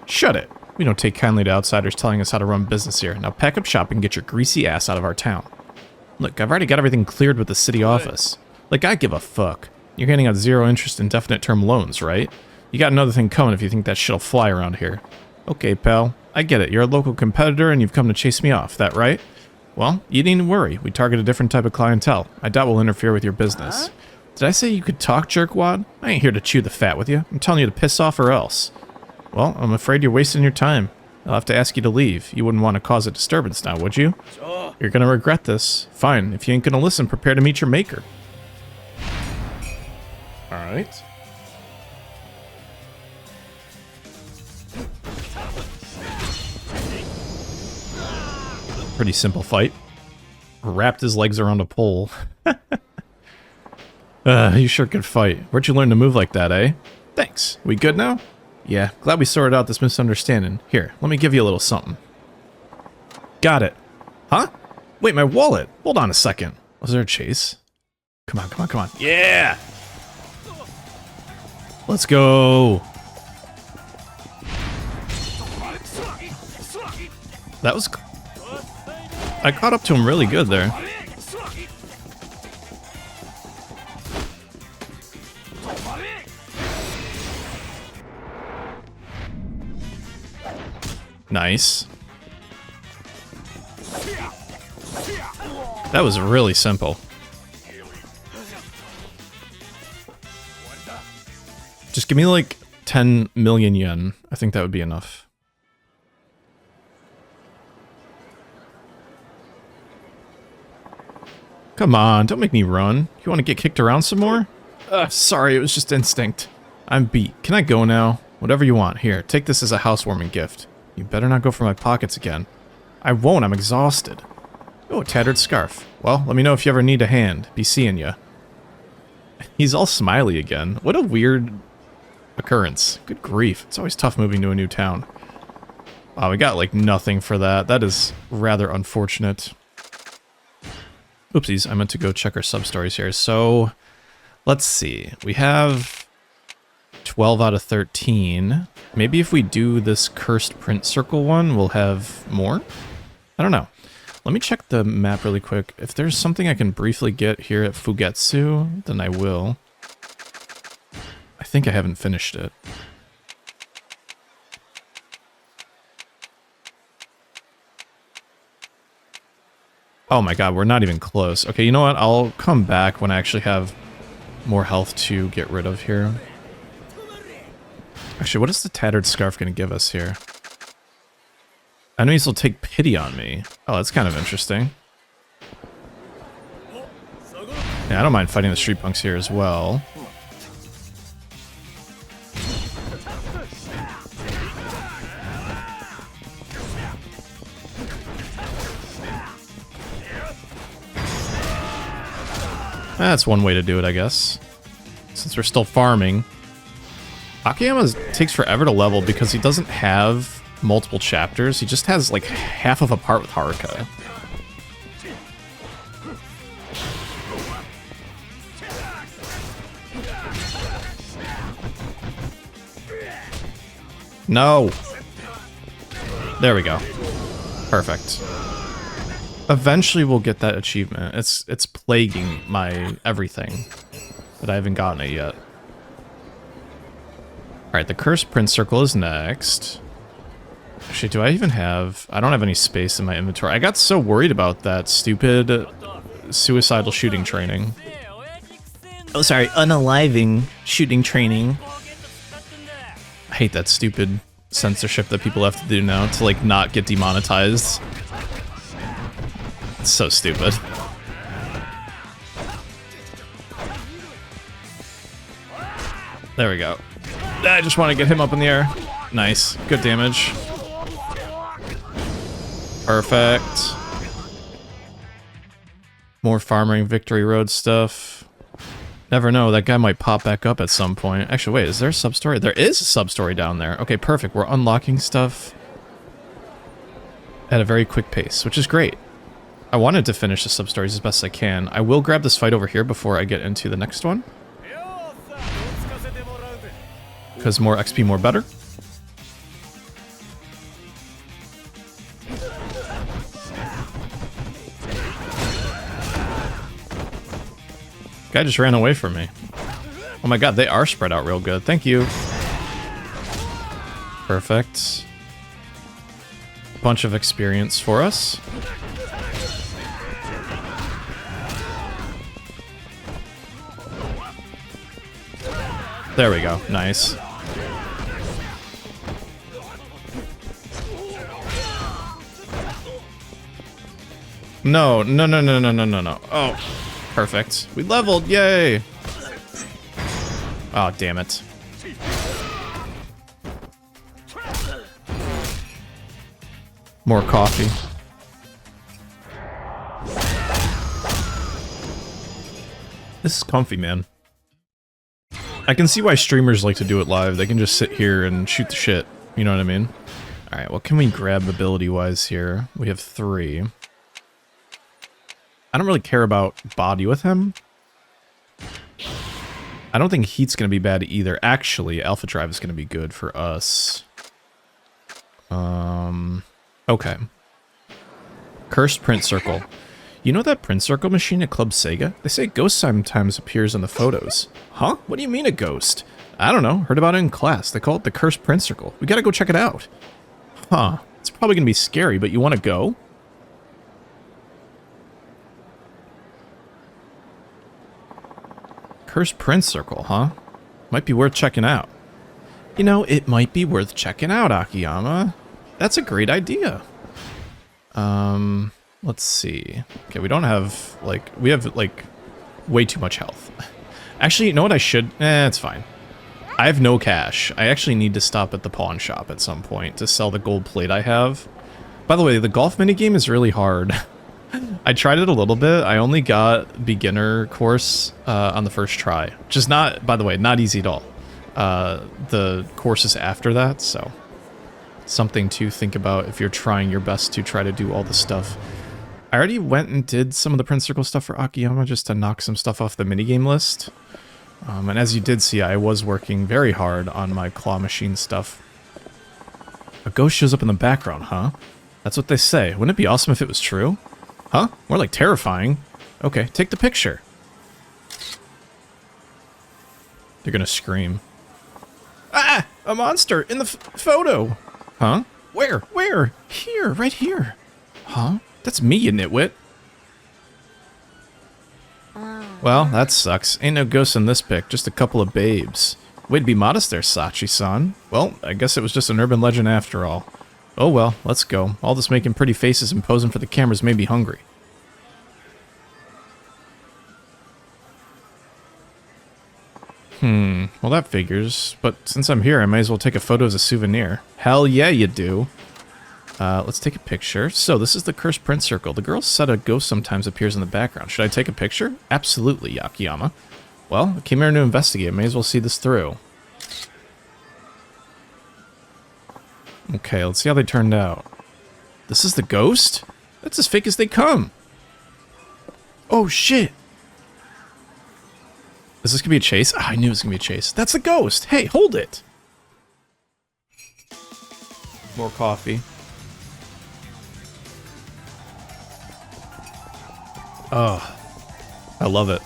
Shut it. We don't take kindly to outsiders telling us how to run business here. Now pack up shop and get your greasy ass out of our town. Look, I've already got everything cleared with the city office. Like, I give a fuck. You're getting out 0 interest indefinite term loans, right? You got another thing coming if you think that shit'll fly around here. Okay, pal. I get it. You're a local competitor and you've come to chase me off, that right? Well, you needn't worry. We target a different type of clientele. I doubt we'll interfere with your business. Did I say you could talk, jerkwad? I ain't here to chew the fat with you. I'm telling you to piss off or else. Well, I'm afraid you're wasting your time. I'll have to ask you to leave. You wouldn't want to cause a disturbance now, would you? You're gonna regret this. Fine. If you ain't gonna listen, prepare to meet your maker. Alright. Pretty simple fight. Wrapped his legs around a pole. You sure could fight. Where'd you learn to move like that, eh? Thanks. We good now? Yeah, glad we sorted out this misunderstanding. Here, let me give you a little something. Got it. Huh? Wait, my wallet! Hold on a second. Was there a chase? Come on, come on, come on. Yeah! Let's go! That was... I caught up to him really good there. Nice. That was really simple. Just give me like 10 million yen. I think that would be enough. Come on, don't make me run. You want to get kicked around some more? Sorry, it was just instinct. I'm beat. Can I go now? Whatever you want. Here, take this as a housewarming gift. You better not go for my pockets again. I won't, I'm exhausted. Oh, a tattered scarf. Well, let me know if you ever need a hand. Be seeing ya. He's all smiley again. What a weird occurrence. Good grief. It's always tough moving to a new town. Wow, we got like nothing for that. That is rather unfortunate. Oopsies, I meant to go check our sub-stories here. So, let's see. We have 12 out of 13. Maybe if we do this cursed print circle one, we'll have more? I don't know. Let me check the map really quick. If there's something I can briefly get here at Fugetsu, then I will. I think I haven't finished it. Oh my god, we're not even close. Okay, you know what? I'll come back when I actually have more health to get rid of here. Actually, what is the tattered scarf going to give us here? Enemies will take pity on me. Oh, that's kind of interesting. Yeah, I don't mind fighting the street punks here as well. That's one way to do it, I guess. Since we're still farming. Akiyama takes forever to level because he doesn't have multiple chapters. He just has like half of a part with Haruka. No. There we go. Perfect. Eventually we'll get that achievement. It's plaguing my everything, but I haven't gotten it yet. Alright, the cursed print circle is next. Actually, do I even have... I don't have any space in my inventory. I got so worried about that stupid suicidal shooting training. Oh, sorry, unaliving shooting training. I hate that stupid censorship that people have to do now to, like, not get demonetized. It's so stupid. There we go. I just want to get him up in the air. Nice. Good damage. Perfect. More farming Victory Road stuff. Never know, that guy might pop back up at some point. Actually, wait, is there a sub-story? There is a sub-story down there. Okay, perfect. We're unlocking stuff at a very quick pace, which is great. I wanted to finish the sub-stories as best I can. I will grab this fight over here before I get into the next one. Because more XP, more better. Guy just ran away from me. Oh my god, they are spread out real good. Thank you. Perfect. Bunch of experience for us. There we go. Nice. No, no, no, no, no, no, no, no. Oh, perfect. We leveled. Yay. Oh, damn it. More coffee. This is comfy, man. I can see why streamers like to do it live. They can just sit here and shoot the shit. You know what I mean? Alright, what can we grab ability-wise here? We have 3. I don't really care about body with him. I don't think heat's going to be bad either. Actually, Alpha Drive is going to be good for us. Okay. Cursed Print Circle. You know that print circle machine at Club Sega? They say a ghost sometimes appears in the photos. Huh? What do you mean a ghost? I don't know. Heard about it in class. They call it the Cursed Print Circle. We gotta go check it out. Huh. It's probably gonna be scary, but you wanna go? Cursed Print Circle, huh? Might be worth checking out. You know, it might be worth checking out, Akiyama. That's a great idea. Let's see. Okay, we don't have, like, we have, like, way too much health. Actually, you know what I should? It's fine. I have no cash. I actually need to stop at the pawn shop at some point to sell the gold plate I have. By the way, the golf minigame is really hard. I tried it a little bit. I only got beginner course on the first try. Which is not, by the way, not easy at all. The courses after that, so... something to think about if you're trying your best to try to do all the stuff. I already went and did some of the print circle stuff for Akiyama just to knock some stuff off the minigame list. And as you did see, I was working very hard on my claw machine stuff. A ghost shows up in the background, huh? That's what they say. Wouldn't it be awesome if it was true? Huh? More like terrifying. Okay, take the picture. They're gonna scream. Ah! A monster in the photo! Huh? Where? Where? Here, right here. Huh? That's me, you nitwit. Well, that sucks. Ain't no ghosts in this pic, just a couple of babes. Way to be modest there, Sachi-san. Well, I guess it was just an urban legend after all. Oh well, let's go. All this making pretty faces and posing for the cameras made me hungry. Well that figures, but since I'm here, I might as well take a photo as a souvenir. Hell yeah, you do. Let's take a picture. So, this is the Cursed Print Circle. The girl said a ghost sometimes appears in the background. Should I take a picture? Absolutely, Akiyama. Well, I came here to investigate. May as well see this through. Okay, let's see how they turned out. This is the ghost? That's as fake as they come. Oh, shit. Is this gonna be a chase? Oh, I knew it was gonna be a chase. That's the ghost! Hey, hold it! More coffee. Oh, I love it.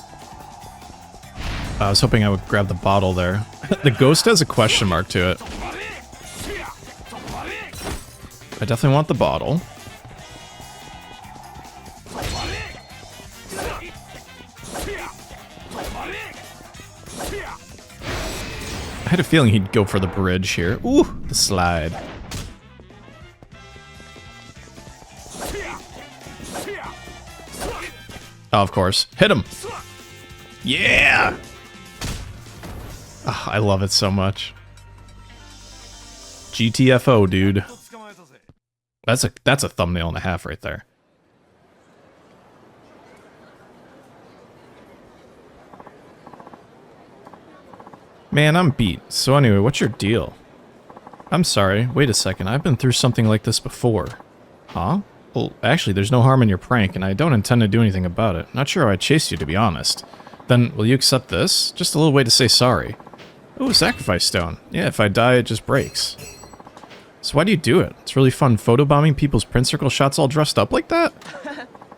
I was hoping I would grab the bottle there. The ghost has a question mark to it. I definitely want the bottle. I had a feeling he'd go for the bridge here. Ooh, the slide. Oh, of course. Hit him! Yeah! Oh, I love it so much. GTFO, dude. That's a thumbnail and a half right there. Man, I'm beat. So anyway, what's your deal? I'm sorry. Wait a second. I've been through something like this before. Huh? Well, actually, there's no harm in your prank, and I don't intend to do anything about it. Not sure how I chased you, to be honest. Then, will you accept this? Just a little way to say sorry. Ooh, sacrifice stone. Yeah, if I die, it just breaks. So why do you do it? It's really fun photobombing people's print circle shots all dressed up like that?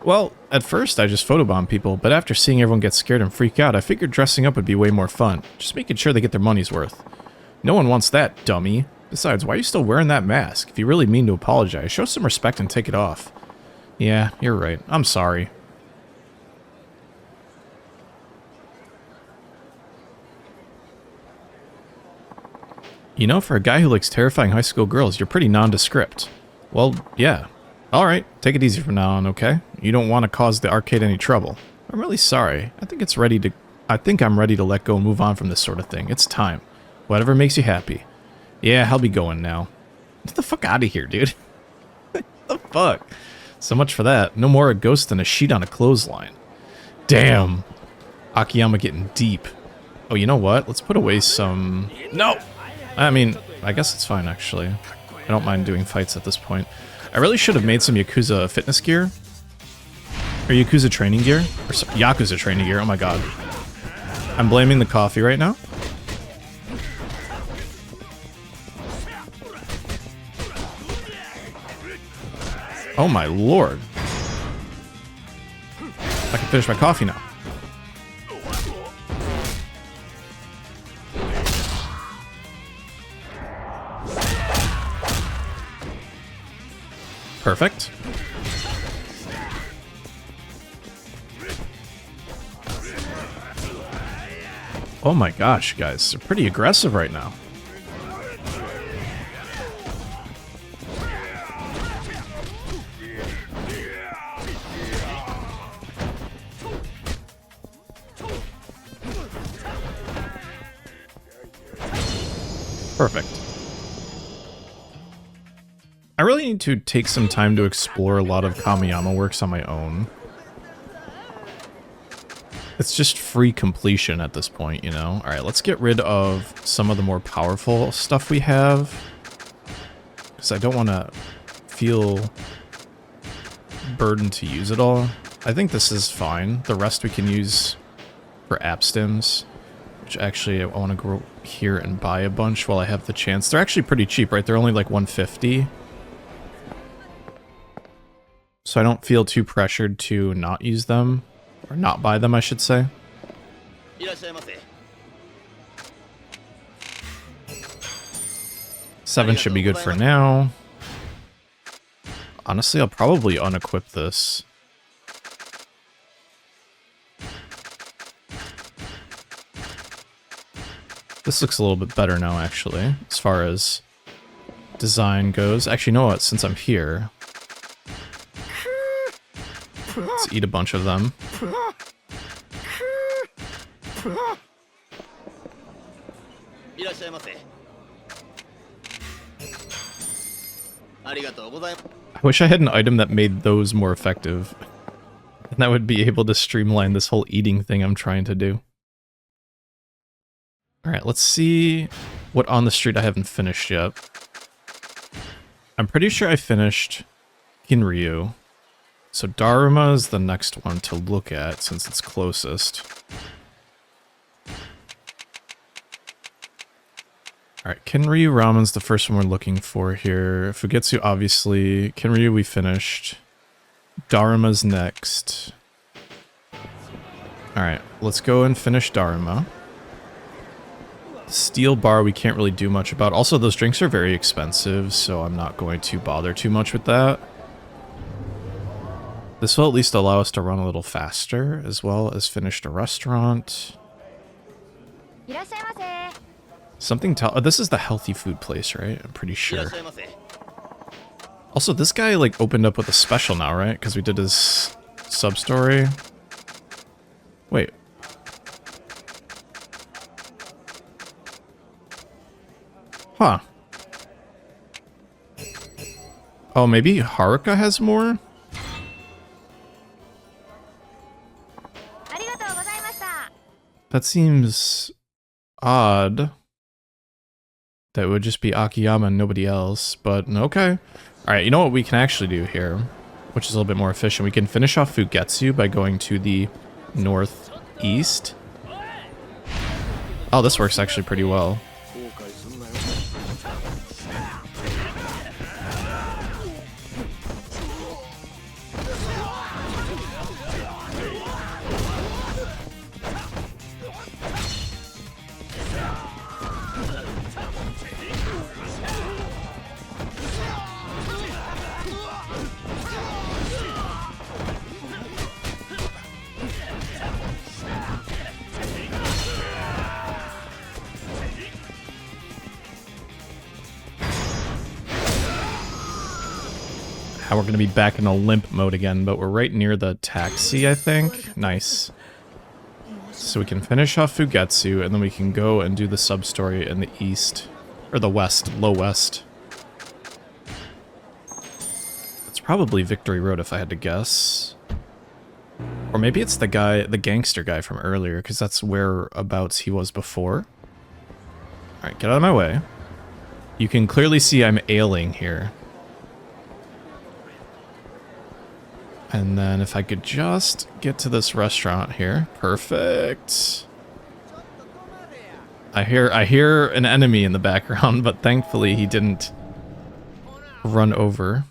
Well, at first I just photobomb people, but after seeing everyone get scared and freak out, I figured dressing up would be way more fun. Just making sure they get their money's worth. No one wants that, dummy. Besides, why are you still wearing that mask? If you really mean to apologize, show some respect and take it off. Yeah, you're right. I'm sorry. You know, for a guy who likes terrifying high school girls, you're pretty nondescript. Well, yeah. Alright, take it easy from now on, okay? You don't want to cause the arcade any trouble. I'm really sorry. I think I'm ready to let go and move on from this sort of thing. It's time. Whatever makes you happy. Yeah, I'll be going now. Get the fuck out of here, dude. What the fuck? So much for that. No more a ghost than a sheet on a clothesline. Damn. Akiyama getting deep. Oh, you know what? Let's put away some... No! I mean, I guess it's fine, actually. I don't mind doing fights at this point. I really should have made some Yakuza fitness gear. Or Yakuza training gear. Or Yakuza training gear, oh my god. I'm blaming the coffee right now. Oh my lord. I can finish my coffee now. Perfect. Oh my gosh, guys. They're pretty aggressive right now. Perfect. I really need to take some time to explore a lot of Kamiyama works on my own. It's just free completion at this point, you know? Alright, let's get rid of some of the more powerful stuff we have. Because I don't want to feel burdened to use it all. I think this is fine. The rest we can use for app stims. Which actually, I want to go here and buy a bunch while I have the chance. They're actually pretty cheap, right? They're only like 150. So I don't feel too pressured to not use them. Or not buy them, I should say. 7 should be good for now. Honestly, I'll probably unequip this. This looks a little bit better now, actually, as far as design goes. Actually, you know what? Since I'm here, let's eat a bunch of them. I wish I had an item that made those more effective. And I would be able to streamline this whole eating thing I'm trying to do. Alright, let's see what on the street I haven't finished yet. I'm pretty sure I finished Kinryu. So Daruma is the next one to look at since it's closest. Alright, Kinryu Ramen's the first one we're looking for here. Fugetsu, obviously. Kinryu we finished. Daruma's next. Alright, let's go and finish Daruma. Steel bar we can't really do much about. Also, those drinks are very expensive, so I'm not going to bother too much with that. This will at least allow us to run a little faster, as well as finish the restaurant. Something oh, this is the healthy food place, right? I'm pretty sure. Also, this guy, like, opened up with a special now, right? Because we did his sub-story. Wait. Huh. Oh, maybe Haruka has more? That seems odd. That would just be Akiyama and nobody else, but okay. Alright, you know what we can actually do here, which is a little bit more efficient. We can finish off Fugetsu by going to the northeast. Oh, this works actually pretty well. Now we're going to be back in a limp mode again, but we're right near the taxi, I think. Nice. So we can finish off Fugetsu, and then we can go and do the sub-story in the east. Or the west, low west. It's probably Victory Road if I had to guess. Or maybe it's the guy, the gangster guy from earlier, because that's whereabouts he was before. Alright, get out of my way. You can clearly see I'm ailing here. And then if I could just get to this restaurant here. Perfect. I hear an enemy in the background, but thankfully he didn't run over.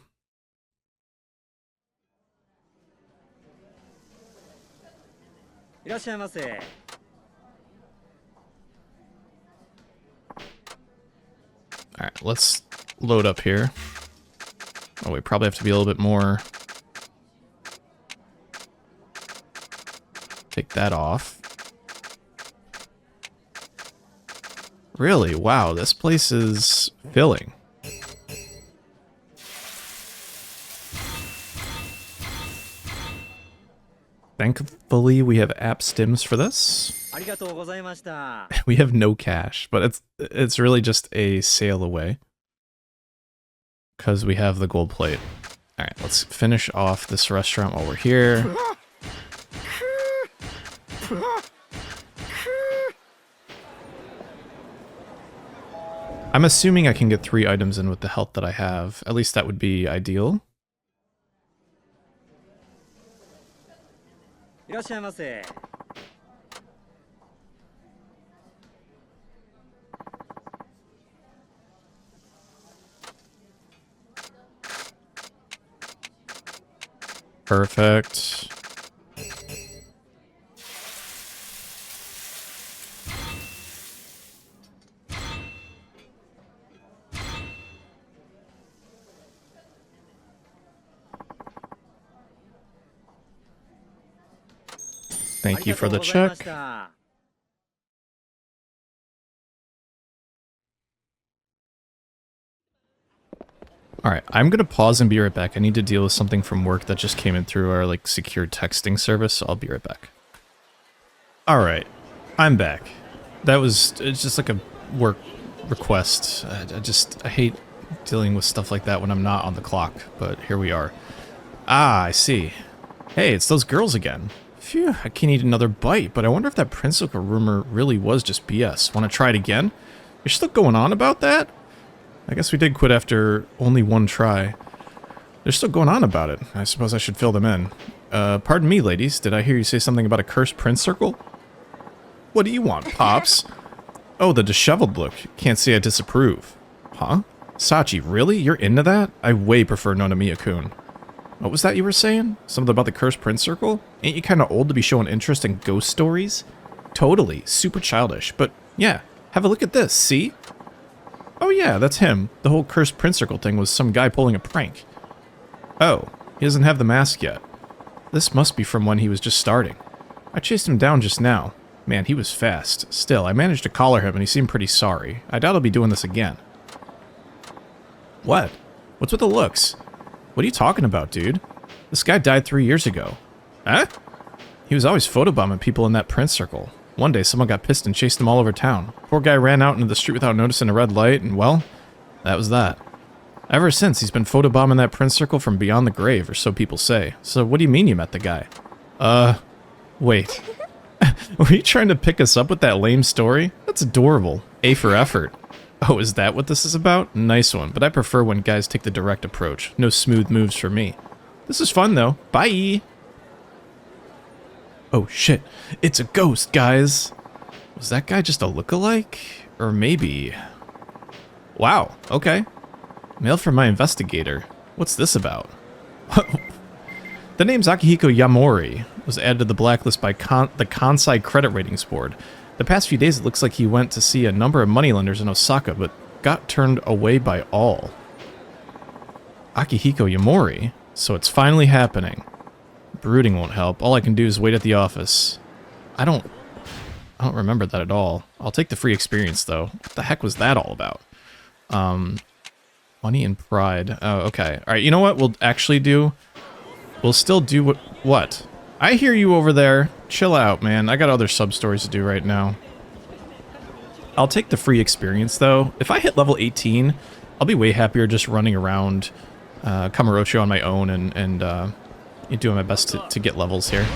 Alright, let's load up here. Oh, we probably have to be a little bit more... Take that off. Really? Wow, this place is filling. Thankfully, we app stims for this. We have no cash, but it's really just a sale away. Because we have the gold plate. Alright, let's finish off this restaurant while we're here. I'm assuming I can get 3 items in with the health that I have. At least that would be ideal. Perfect. Thank you for the check. Alright, I'm gonna pause and be right back. I need to deal with something from work that just came in through our secure texting service, so I'll be right back. Alright, I'm back. It's just like a work request. I hate dealing with stuff like that when I'm not on the clock, but here we are. Ah, I see. Hey, it's those girls again. Phew, I can't eat another bite, but I wonder if that Principal rumor really was just BS. Want to try it again? You're still going on about that? I guess we did quit after only one try. They're still going on about it. I suppose I should fill them in. Pardon me, ladies. Did I hear you say something about a cursed Prince Circle? What do you want, Pops? Oh, the disheveled look. Can't say I disapprove. Huh? Sachi, really? You're into that? I way prefer Nonomiya-kun. What was that you were saying? Something about the Cursed Prince Circle? Ain't you kinda old to be showing interest in ghost stories? Totally. Super childish. But, yeah. Have a look at this, see? Oh yeah, that's him. The whole Cursed Prince Circle thing was some guy pulling a prank. Oh, he doesn't have the mask yet. This must be from when he was just starting. I chased him down just now. Man, he was fast. Still, I managed to collar him and he seemed pretty sorry. I doubt he'll be doing this again. What? What's with the looks? What are you talking about, dude? This guy died 3 years ago. Huh? He was always photobombing people in that Prince Circle. One day, someone got pissed and chased him all over town. Poor guy ran out into the street without noticing a red light, and well, that was that. Ever since, he's been photobombing that Prince Circle from beyond the grave, or so people say. So what do you mean you met the guy? Wait. Were you trying to pick us up with that lame story? That's adorable. A for effort. Oh, is that what this is about? Nice one, but I prefer when guys take the direct approach. No smooth moves for me. This is fun, though. Bye! Oh, shit. It's a ghost, guys! Was that guy just a lookalike? Or maybe... Wow, okay. Mail from my investigator. What's this about? The name's Akihiko Yamori. Was added to the blacklist by the Kansai Credit Ratings Board. The past few days, it looks like he went to see a number of moneylenders in Osaka, but got turned away by all. Akihiko Yamori? So it's finally happening. Brooding won't help. All I can do is wait at the office. I don't remember that at all. I'll take the free experience, though. What the heck was that all about? Money and pride. Oh, okay. All right, you know what we'll actually do? We'll still do what? I hear you over there. Chill out, man. I got other sub-stories to do right now. I'll take the free experience, though. If I hit level 18, I'll be way happier just running around Kamurocho on my own and doing my best to get levels here.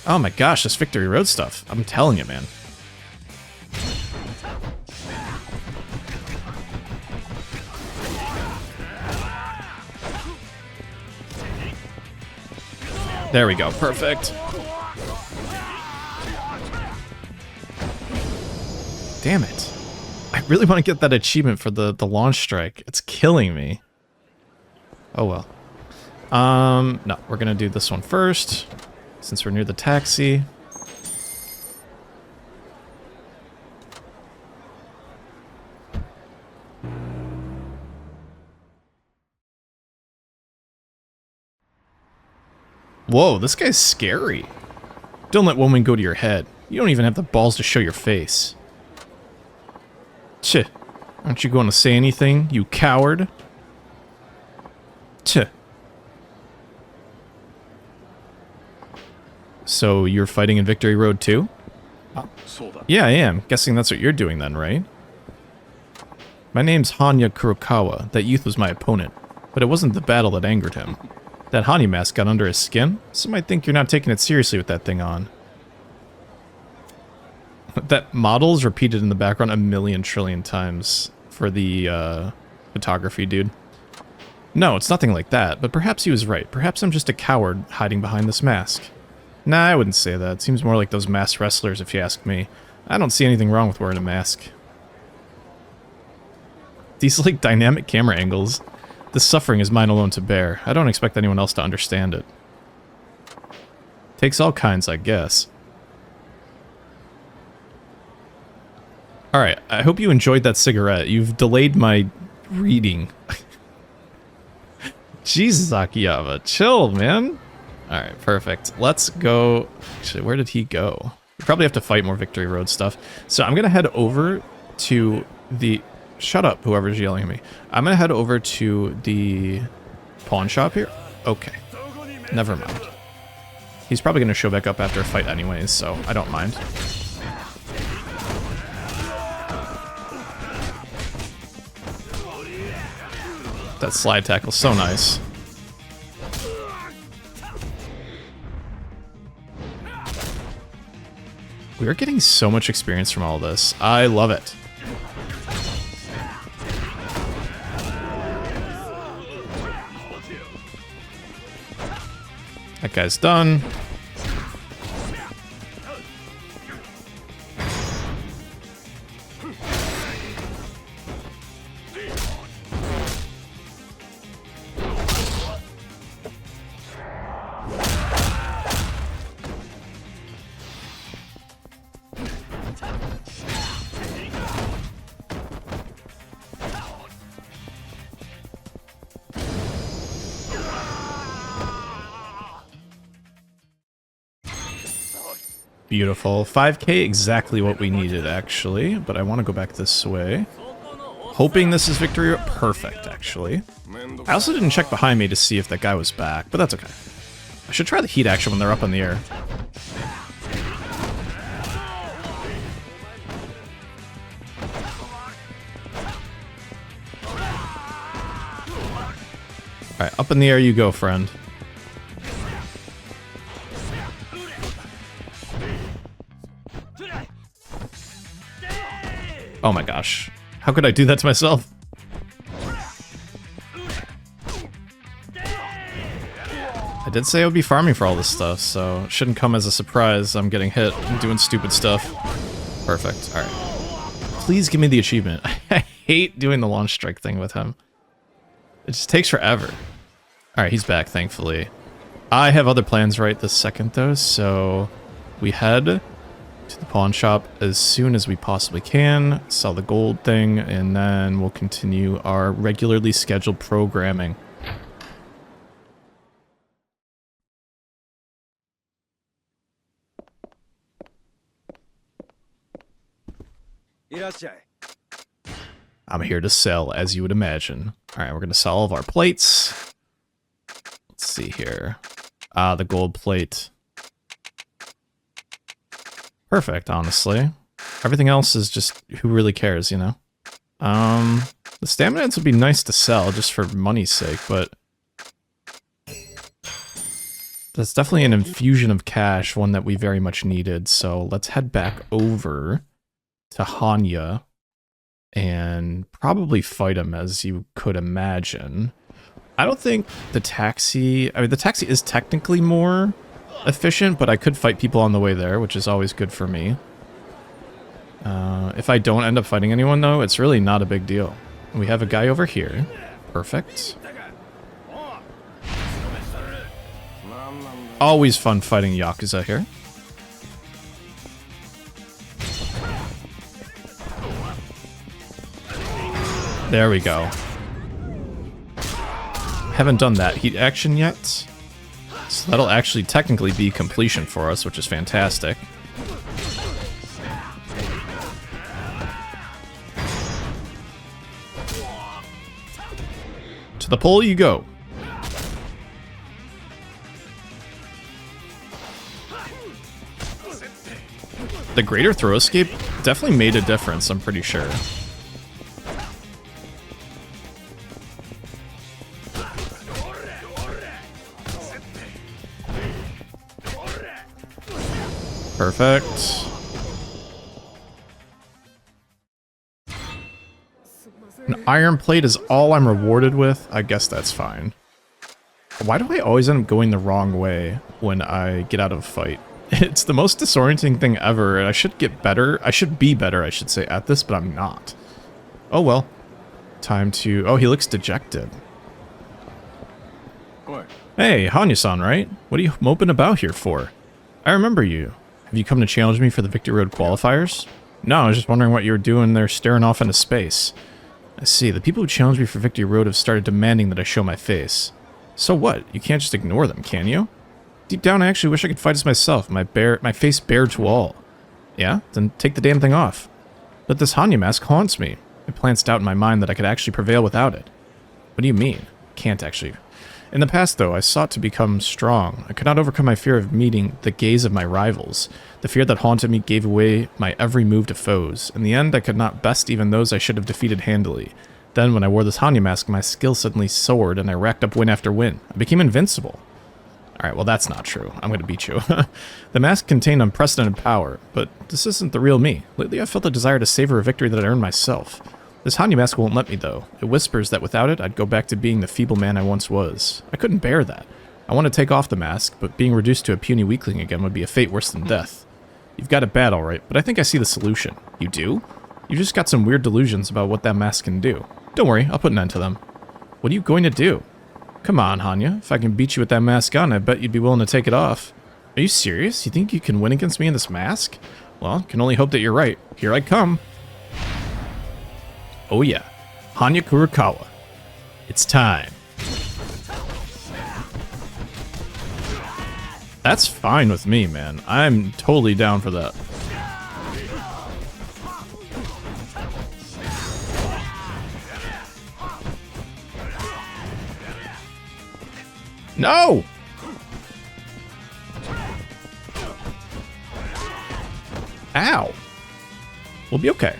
Oh my gosh, this Victory Road stuff. I'm telling you, man. There we go. Perfect. Damn it. I really want to get that achievement for the launch strike. It's killing me. Oh well. No, we're gonna do this one first, since we're near the taxi. Whoa, this guy's scary. Don't let women go to your head. You don't even have the balls to show your face. Tch. Aren't you going to say anything, you coward? Tch. So you're fighting in Victory Road too? Yeah, I am. Guessing that's what you're doing then, right? My name's Hanya Kurokawa. That youth was my opponent. But it wasn't the battle that angered him. That Hani mask got under his skin? Some might think you're not taking it seriously with that thing on. That model's repeated in the background a million trillion times for the photography, dude. No, it's nothing like that, but perhaps he was right. Perhaps I'm just a coward hiding behind this mask. Nah, I wouldn't say that. It seems more like those masked wrestlers, if you ask me. I don't see anything wrong with wearing a mask. These, like, dynamic camera angles. This suffering is mine alone to bear. I don't expect anyone else to understand it. Takes all kinds, I guess. Alright, I hope you enjoyed that cigarette. You've delayed my reading. Jesus, Akiyama. Chill, man. Alright, perfect. Let's go... Actually, where did he go? We probably have to fight more Victory Road stuff. So I'm going to head over to the... Shut up, whoever's yelling at me. I'm going to head over to the pawn shop here. Okay. Never mind. He's probably going to show back up after a fight anyways, so I don't mind. That slide tackle's so nice. We are getting so much experience from all this. I love it. That guy's done. Beautiful. 5K, exactly what we needed, actually. But I want to go back this way. Hoping this is victory. Perfect, actually. I also didn't check behind me to see if that guy was back, but that's okay. I should try the heat action when they're up in the air. Alright, up in the air you go, friend. Oh my gosh. How could I do that to myself? I did say I would be farming for all this stuff, so it shouldn't come as a surprise I'm getting hit and doing stupid stuff. Perfect. Alright. Please give me the achievement. I hate doing the launch strike thing with him. It just takes forever. Alright, he's back, thankfully. I have other plans right this second, though, so we head to the pawn shop as soon as we possibly can, sell the gold thing, and then we'll continue our regularly scheduled programming. I'm here to sell, as you would imagine. Alright, we're going to sell all of our plates. Let's see here. Ah, the gold plate. Perfect, honestly. Everything else is just, who really cares, you know? The stamina would be nice to sell, just for money's sake, but... that's definitely an infusion of cash, one that we very much needed, so let's head back over to Hanya and probably fight him, as you could imagine. I don't think the taxi... I mean, the taxi is technically more efficient, but I could fight people on the way there, which is always good for me. If I don't end up fighting anyone, though, it's really not a big deal. We have a guy over here. Perfect. Always fun fighting Yakuza here. There we go. Haven't done that heat action yet. So that'll actually technically be completion for us, which is fantastic. To the pole you go. The greater throw escape definitely made a difference, I'm pretty sure. Perfect. An iron plate is all I'm rewarded with? I guess that's fine. Why do I always end up going the wrong way when I get out of a fight? It's the most disorienting thing ever, and I should get better. I should be better, I should say, at this, but I'm not. Oh well. Time to... oh, he looks dejected. Hey, Hanya-san, right? What are you moping about here for? I remember you. Have you come to challenge me for the Victory Road qualifiers? No, I was just wondering what you were doing there staring off into space. I see, the people who challenged me for Victory Road have started demanding that I show my face. So what? You can't just ignore them, can you? Deep down, I actually wish I could fight as myself, my face bare to all. Yeah? Then take the damn thing off. But this Hanya mask haunts me. It plants doubt in my mind that I could actually prevail without it. What do you mean? Can't actually. In the past, though, I sought to become strong. I could not overcome my fear of meeting the gaze of my rivals. The fear that haunted me gave away my every move to foes. In the end, I could not best even those I should have defeated handily. Then, when I wore this Hanya mask, my skill suddenly soared, and I racked up win after win. I became invincible. Alright, well that's not true. I'm gonna beat you. The mask contained unprecedented power, but this isn't the real me. Lately I've felt a desire to savor a victory that I earned myself. This Hanya mask won't let me, though. It whispers that without it, I'd go back to being the feeble man I once was. I couldn't bear that. I want to take off the mask, but being reduced to a puny weakling again would be a fate worse than death. You've got it bad, alright, but I think I see the solution. You do? You just got some weird delusions about what that mask can do. Don't worry, I'll put an end to them. What are you going to do? Come on, Hanya. If I can beat you with that mask on, I bet you'd be willing to take it off. Are you serious? You think you can win against me in this mask? Well, can only hope that you're right. Here I come. Oh yeah. Hanya Kurokawa. It's time. That's fine with me, man. I'm totally down for that. No! Ow! We'll be okay.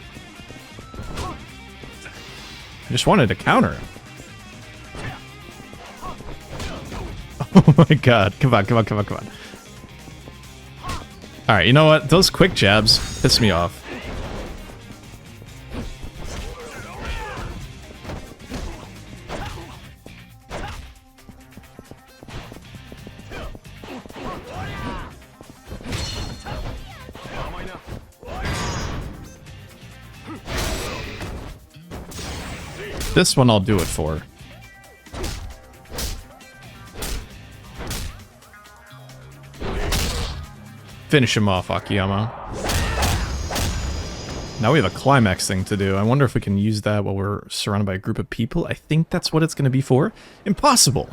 I just wanted to counter him. Oh my god. Come on, come on, come on, come on. Alright, you know what? Those quick jabs piss me off. This one I'll do it for. Finish him off, Akiyama. Now we have a climax thing to do. I wonder if we can use that while we're surrounded by a group of people. I think that's what it's going to be for. Impossible!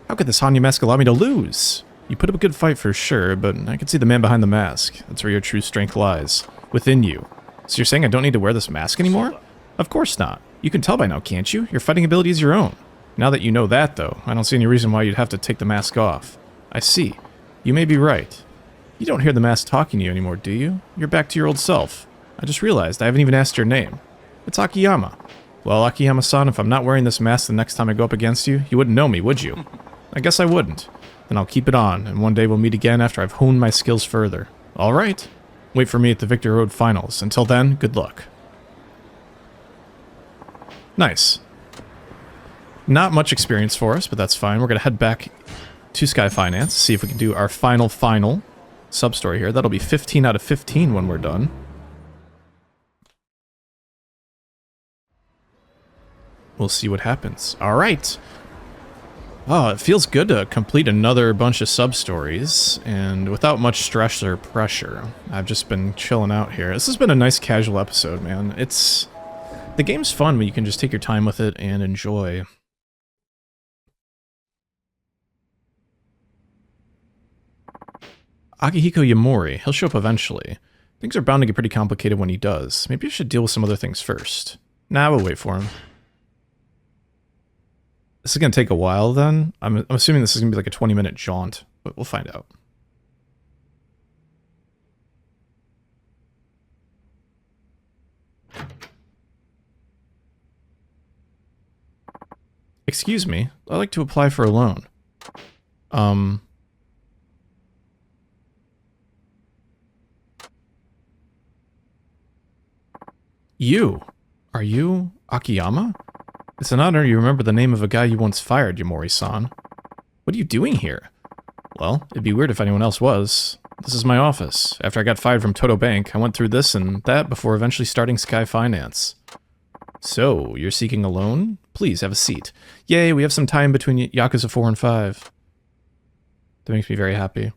How could this Hanya mask allow me to lose? You put up a good fight for sure, but I can see the man behind the mask. That's where your true strength lies. Within you. So you're saying I don't need to wear this mask anymore? Of course not. You can tell by now, can't you? Your fighting ability is your own. Now that you know that, though, I don't see any reason why you'd have to take the mask off. I see. You may be right. You don't hear the mask talking to you anymore, do you? You're back to your old self. I just realized I haven't even asked your name. It's Akiyama. Well, Akiyama-san, if I'm not wearing this mask the next time I go up against you, you wouldn't know me, would you? I guess I wouldn't. Then I'll keep it on, and one day we'll meet again after I've honed my skills further. All right. Wait for me at the Victor Road Finals. Until then, good luck. Nice. Not much experience for us, but that's fine. We're going to head back to Sky Finance, see if we can do our final sub-story here. That'll be 15 out of 15 when we're done. We'll see what happens. All right. Oh, it feels good to complete another bunch of sub-stories, and without much stress or pressure. I've just been chilling out here. This has been a nice casual episode, man. The game's fun when you can just take your time with it and enjoy. Akihiko Yamori. He'll show up eventually. Things are bound to get pretty complicated when he does. Maybe I should deal with some other things first. Nah, we'll wait for him. This is going to take a while, then. I'm assuming this is going to be like a 20-minute jaunt, but we'll find out. Excuse me. I'd like to apply for a loan. You. Are you Akiyama? It's an honor you remember the name of a guy you once fired, Yamori-san. What are you doing here? Well, it'd be weird if anyone else was. This is my office. After I got fired from Toto Bank, I went through this and that before eventually starting Sky Finance. So, you're seeking a loan? Please, have a seat. Yay, we have some time between Yakuza 4 and 5. That makes me very happy.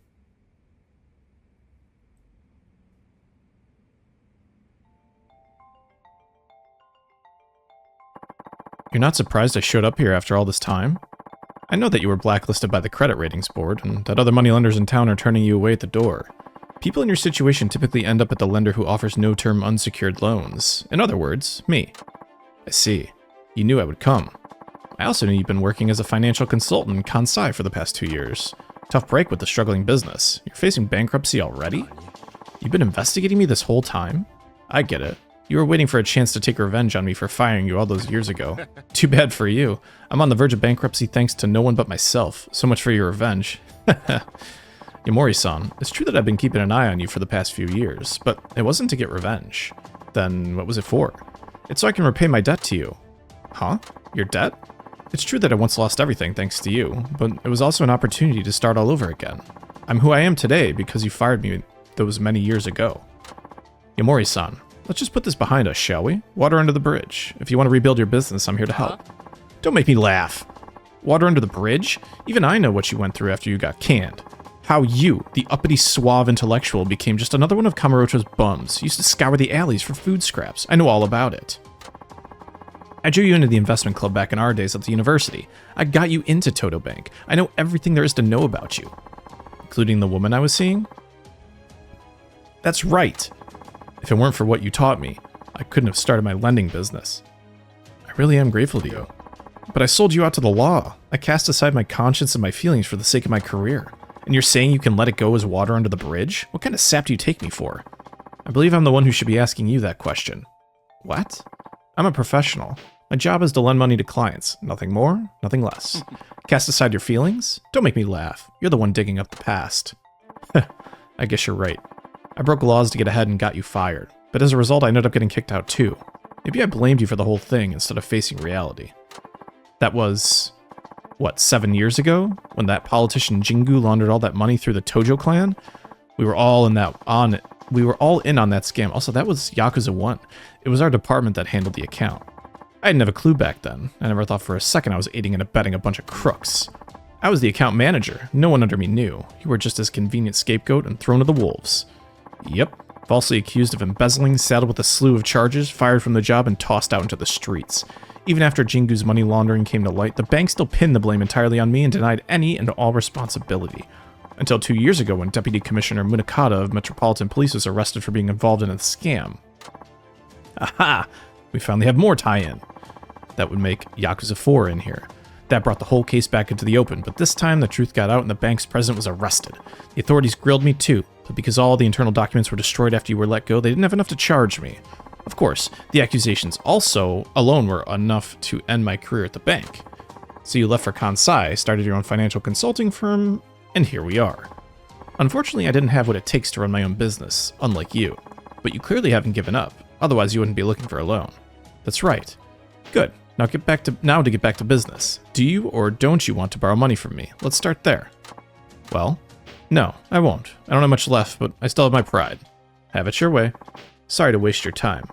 You're not surprised I showed up here after all this time? I know that you were blacklisted by the credit ratings board, and that other moneylenders in town are turning you away at the door. People in your situation typically end up at the lender who offers no-term unsecured loans. In other words, me. I see. You knew I would come. I also knew you've been working as a financial consultant in Kansai for the past 2 years. Tough break with the struggling business. You're facing bankruptcy already? You've been investigating me this whole time? I get it. You were waiting for a chance to take revenge on me for firing you all those years ago. Too bad for you. I'm on the verge of bankruptcy thanks to no one but myself. So much for your revenge. Yamori-san, it's true that I've been keeping an eye on you for the past few years, but it wasn't to get revenge. Then what was it for? It's so I can repay my debt to you. Huh? Your debt? It's true that I once lost everything thanks to you, but it was also an opportunity to start all over again. I'm who I am today because you fired me those many years ago. Yamori-san, let's just put this behind us, shall we? Water under the bridge. If you want to rebuild your business, I'm here to help. Don't make me laugh. Water under the bridge? Even I know what you went through after you got canned. How you, the uppity suave intellectual, became just another one of Kamurocho's bums. You used to scour the alleys for food scraps. I know all about it. I drew you into the investment club back in our days at the university. I got you into Toto Bank. I know everything there is to know about you. Including the woman I was seeing? That's right. If it weren't for what you taught me, I couldn't have started my lending business. I really am grateful to you. But I sold you out to the law. I cast aside my conscience and my feelings for the sake of my career. And you're saying you can let it go as water under the bridge? What kind of sap do you take me for? I believe I'm the one who should be asking you that question. What? I'm a professional. My job is to lend money to clients. Nothing more, nothing less. Cast aside your feelings? Don't make me laugh. You're the one digging up the past. I guess you're right. I broke laws to get ahead and got you fired. But as a result, I ended up getting kicked out too. Maybe I blamed you for the whole thing instead of facing reality. That was, what, 7 years ago? When that politician Jingu laundered all that money through the Tojo clan? We were all in on that scam. Also, that was Yakuza 1. It was our department that handled the account. I didn't have a clue back then. I never thought for a second I was aiding and abetting a bunch of crooks. I was the account manager. No one under me knew. You were just this convenient scapegoat and thrown to the wolves. Yep. Falsely accused of embezzling, saddled with a slew of charges, fired from the job, and tossed out into the streets. Even after Jingu's money laundering came to light, the bank still pinned the blame entirely on me and denied any and all responsibility. Until 2 years ago when Deputy Commissioner Munakata of Metropolitan Police was arrested for being involved in a scam. Aha! We finally have more tie-in. That would make Yakuza 4 in here. That brought the whole case back into the open, but this time the truth got out and the bank's president was arrested. The authorities grilled me too, but because all the internal documents were destroyed after you were let go, they didn't have enough to charge me. Of course, the accusations also alone were enough to end my career at the bank. So you left for Kansai, started your own financial consulting firm, and here we are. Unfortunately, I didn't have what it takes to run my own business, unlike you. But you clearly haven't given up, otherwise you wouldn't be looking for a loan. That's right. Good. Now to get back to business. Do you or don't you want to borrow money from me? Let's start there. Well, no, I won't. I don't have much left, but I still have my pride. Have it your way. Sorry to waste your time.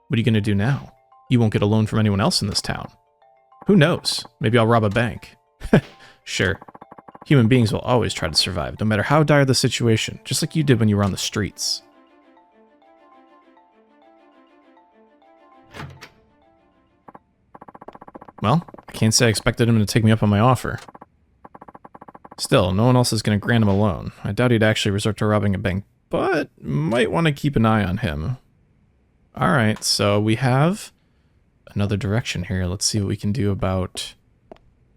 What are you going to do now? You won't get a loan from anyone else in this town. Who knows? Maybe I'll rob a bank. Sure. Human beings will always try to survive, no matter how dire the situation, just like you did when you were on the streets. Well, I can't say I expected him to take me up on my offer. Still, no one else is going to grant him a loan. I doubt he'd actually resort to robbing a bank, but might want to keep an eye on him. Alright, so we have another direction here. Let's see what we can do about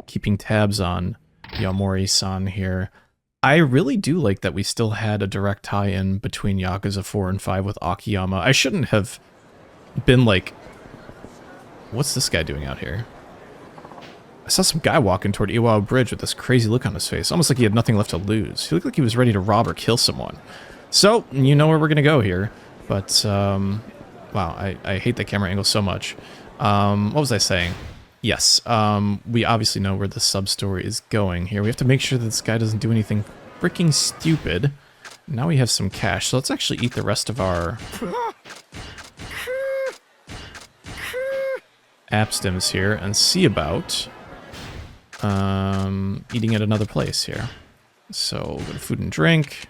keeping tabs on Yamori-san here. I really do like that we still had a direct tie-in between Yakuza 4 and 5 with Akiyama. I shouldn't have been like... What's this guy doing out here? I saw some guy walking toward Iwao Bridge with this crazy look on his face, almost like he had nothing left to lose. He looked like he was ready to rob or kill someone. So, you know where we're gonna go here, but, wow, I hate the camera angle so much. What was I saying? Yes, we obviously know where the sub-story is going here. We have to make sure that this guy doesn't do anything freaking stupid. Now we have some cash, so let's actually eat the rest of our abstims here and see about eating at another place here. So go to food and drink.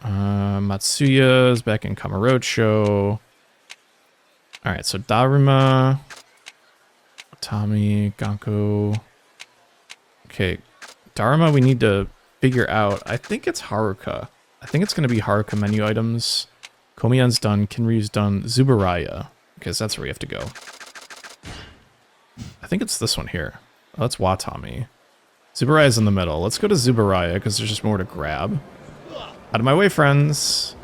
Matsuya's back in Kamurocho. Alright, so Daruma, Tommy, Ganko. Okay, Daruma we need to figure out. I think it's Haruka. I think it's going to be Haruka menu items. Komiyan's done, Kinryu's done, Zubaraya. Because that's where we have to go. I think it's this one here. Oh, that's Watami. Zubaraya's in the middle. Let's go to Zubaraya because there's just more to grab. Out of my way, friends.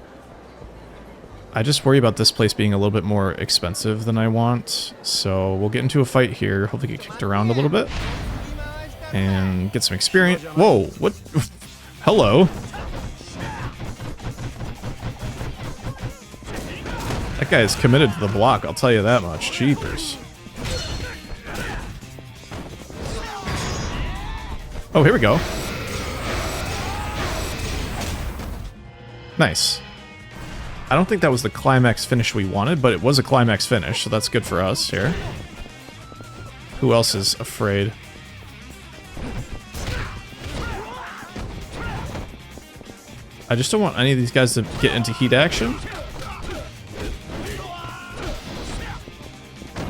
I just worry about this place being a little bit more expensive than I want. So we'll get into a fight here. Hopefully get kicked around a little bit. And get some experience. Whoa, what? Hello. That guy is committed to the block, I'll tell you that much. Jeepers. Oh, here we go. Nice. I don't think that was the climax finish we wanted, but it was a climax finish, so that's good for us here. Who else is afraid? I just don't want any of these guys to get into heat action.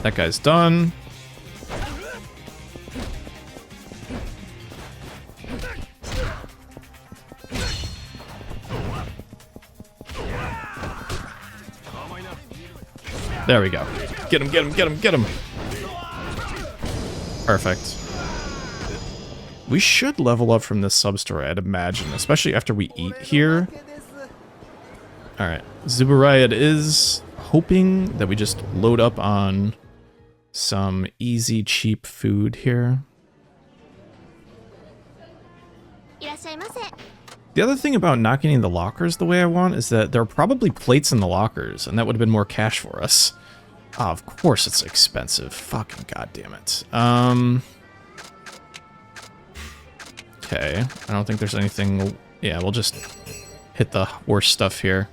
That guy's done. There we go. Get him, get him, get him, get him. Perfect. We should level up from this sub-story, I'd imagine, especially after we eat here. Alright, Zubaraya it is. Hoping that we just load up on some easy, cheap food here. The other thing about not getting the lockers the way I want is that there are probably plates in the lockers, and that would have been more cash for us. Oh, of course it's expensive. Fucking goddamn it. Okay, I don't think there's anything... Yeah, we'll just hit the worst stuff here.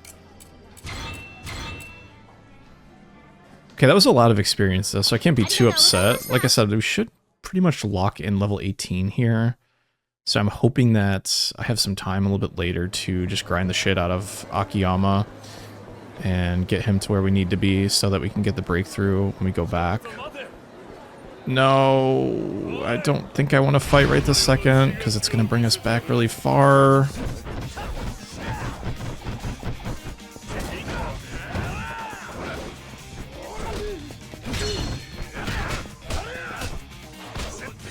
Okay, that was a lot of experience though, so I can't be too upset. Like I said, we should pretty much lock in level 18 here. So I'm hoping that I have some time a little bit later to just grind the shit out of Akiyama and get him to where we need to be so that we can get the breakthrough when we go back. No, I don't think I want to fight right this second because it's going to bring us back really far.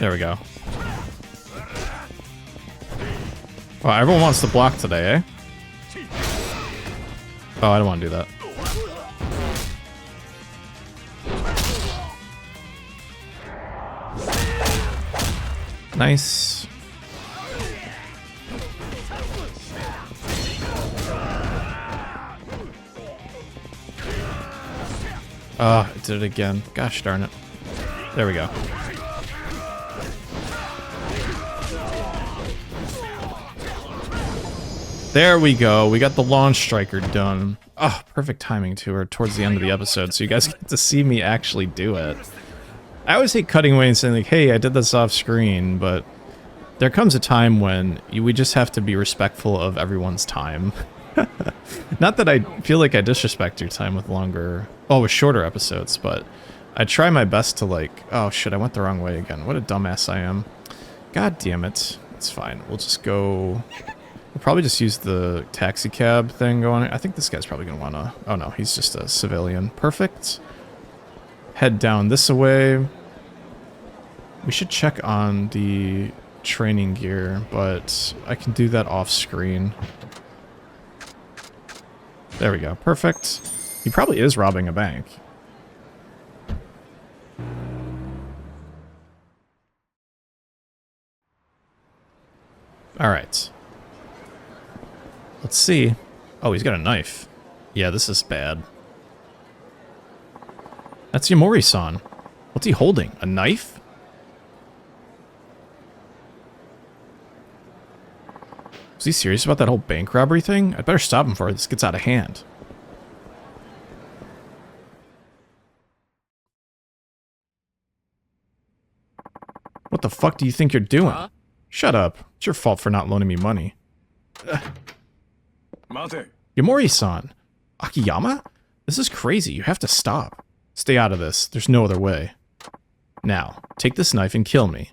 There we go. Wow, everyone wants to block today, eh? Oh, I don't want to do that. Nice. Oh, it did it again. Gosh darn it. There we go. There we go. We got the launch striker done. Oh, perfect timing to her towards the end of the episode, so you guys get to see me actually do it. I always hate cutting away and saying like, hey, I did this off screen, but there comes a time when we just have to be respectful of everyone's time. Not that I feel like I disrespect your time with with shorter episodes, but I try my best to like, oh shit, I went the wrong way again. What a dumbass I am. God damn it. It's fine. We'll just go... We'll probably just use the taxi cab thing going. I think this guy's probably going to want to... Oh no, he's just a civilian. Perfect. Head down this way. We should check on the training gear, but I can do that off screen. There we go. Perfect. He probably is robbing a bank. Alright. Let's see. Oh, he's got a knife. Yeah, this is bad. That's Yamori-san. What's he holding? A knife? Is he serious about that whole bank robbery thing? I'd better stop him before this gets out of hand. What the fuck do you think you're doing? Huh? Shut up. It's your fault for not loaning me money. Yamori-san. Akiyama? This is crazy. You have to stop. Stay out of this. There's no other way. Now, take this knife and kill me.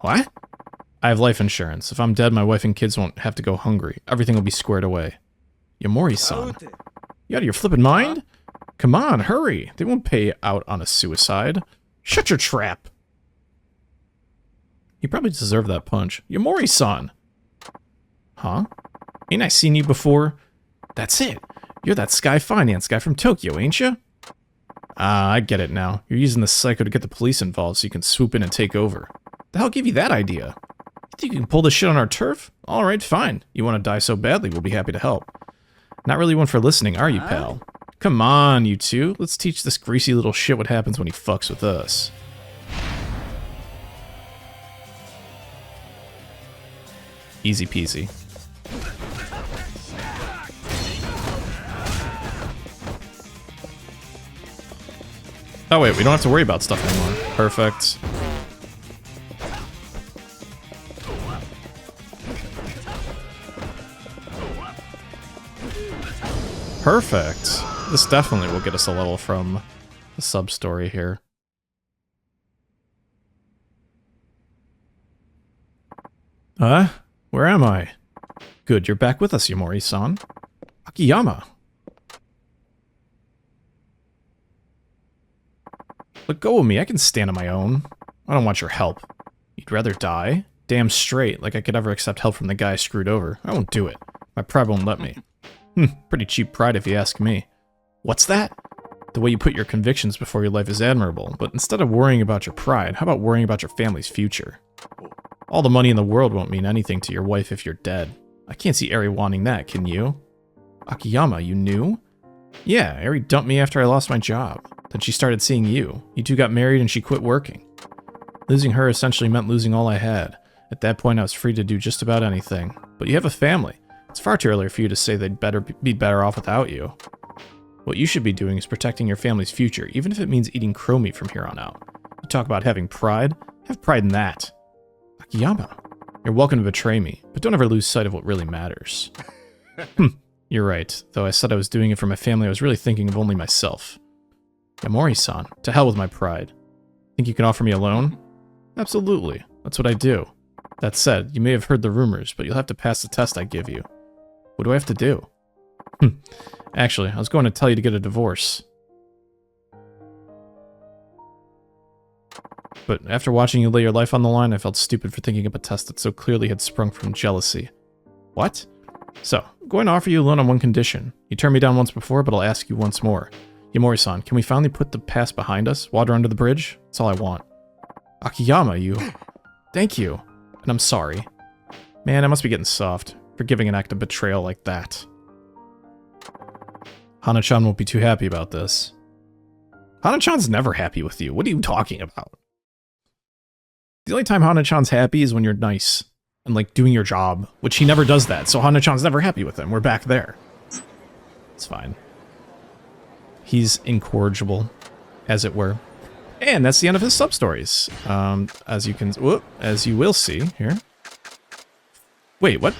What? I have life insurance. If I'm dead, my wife and kids won't have to go hungry. Everything will be squared away. Yamori-san. You out of your flippin' mind? Come on, hurry. They won't pay out on a suicide. Shut your trap. You probably deserve that punch. Yamori-san. Huh? Ain't I seen you before? That's it. You're that Sky Finance guy from Tokyo, ain't you? Ah, I get it now. You're using the psycho to get the police involved so you can swoop in and take over. The hell gave you that idea? You think you can pull this shit on our turf? Alright, fine. You want to die so badly, we'll be happy to help. Not really one for listening, are you, pal? Come on, you two. Let's teach this greasy little shit what happens when he fucks with us. Easy peasy. Oh wait, we don't have to worry about stuff anymore. Perfect. Perfect. This definitely will get us a level from the sub-story here. Huh? Where am I? Good, you're back with us, Yamori-san. Akiyama. Let go of me, I can stand on my own. I don't want your help. You'd rather die? Damn straight, like I could ever accept help from the guy I screwed over. I won't do it. My pride won't let me. Pretty cheap pride if you ask me. What's that? The way you put your convictions before your life is admirable, but instead of worrying about your pride, how about worrying about your family's future? All the money in the world won't mean anything to your wife if you're dead. I can't see Eri wanting that, can you? Akiyama, you knew? Yeah, Eri dumped me after I lost my job. Then she started seeing you. You two got married and she quit working. Losing her essentially meant losing all I had. At that point, I was free to do just about anything. But you have a family. It's far too early for you to say they'd be better off without you. What you should be doing is protecting your family's future, even if it means eating crow meat from here on out. You talk about having pride? Have pride in that. Akiyama, you're welcome to betray me, but don't ever lose sight of what really matters. You're right. Though I said I was doing it for my family, I was really thinking of only myself. Yamori-san, to hell with my pride. Think you can offer me a loan? Absolutely. That's what I do. That said, you may have heard the rumors, but you'll have to pass the test I give you. What do I have to do? Actually, I was going to tell you to get a divorce. But after watching you lay your life on the line, I felt stupid for thinking up a test that so clearly had sprung from jealousy. What? So, I'm going to offer you a loan on one condition. You turned me down once before, but I'll ask you once more. Yamori-san, can we finally put the past behind us? Water under the bridge? That's all I want. Akiyama, you... Thank you. And I'm sorry. Man, I must be getting soft. Forgiving an act of betrayal like that. Hana-chan won't be too happy about this. Hana-chan's never happy with you. What are you talking about? The only time Hana-chan's happy is when you're nice and, like, doing your job, which he never does that, so Hana-chan's never happy with him. We're back there. It's fine. He's incorrigible, as it were. And that's the end of his sub-stories. As you will see here. Wait, what?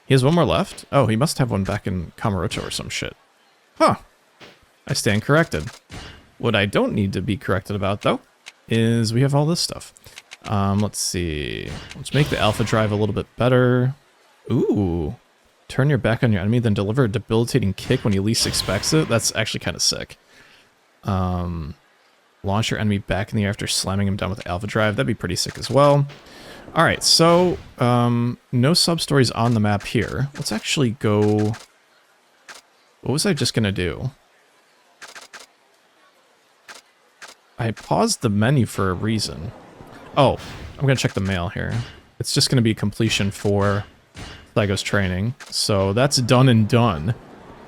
He has one more left? Oh, he must have one back in Kamurocho or some shit. Huh. I stand corrected. What I don't need to be corrected about, though, is we have all this stuff. Let's see. Let's make the alpha drive a little bit better. Ooh. Turn your back on your enemy, then deliver a debilitating kick when he least expects it. That's actually kind of sick. Launch your enemy back in the air after slamming him down with alpha drive. That'd be pretty sick as well. Alright, so, no sub-stories on the map here. Let's actually go... What was I just gonna do? I paused the menu for a reason. Oh, I'm gonna check the mail here. It's just gonna be completion for Lego's training. So that's done and done.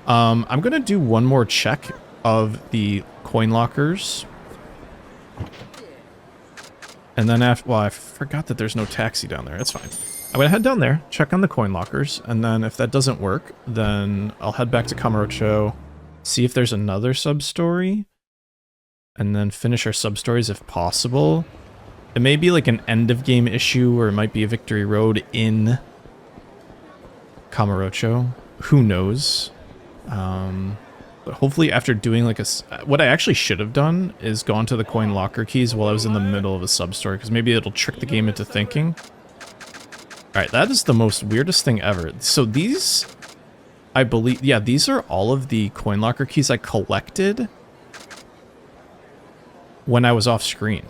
I'm gonna do one more check of the coin lockers. And then after, well, I forgot that there's no taxi down there. That's fine. I'm gonna head down there, check on the coin lockers, and then if that doesn't work, then I'll head back to Kamurocho, see if there's another sub-story, and then finish our sub-stories if possible. It may be like an end-of-game issue, or it might be a victory road in Kamurocho. Who knows? But hopefully after doing like what I actually should have done is gone to the coin locker keys while I was in the middle of a sub-story, because maybe it'll trick the game into thinking. Alright, that is the most weirdest thing ever. So these, I believe, yeah, these are all of the coin locker keys I collected when I was off screen.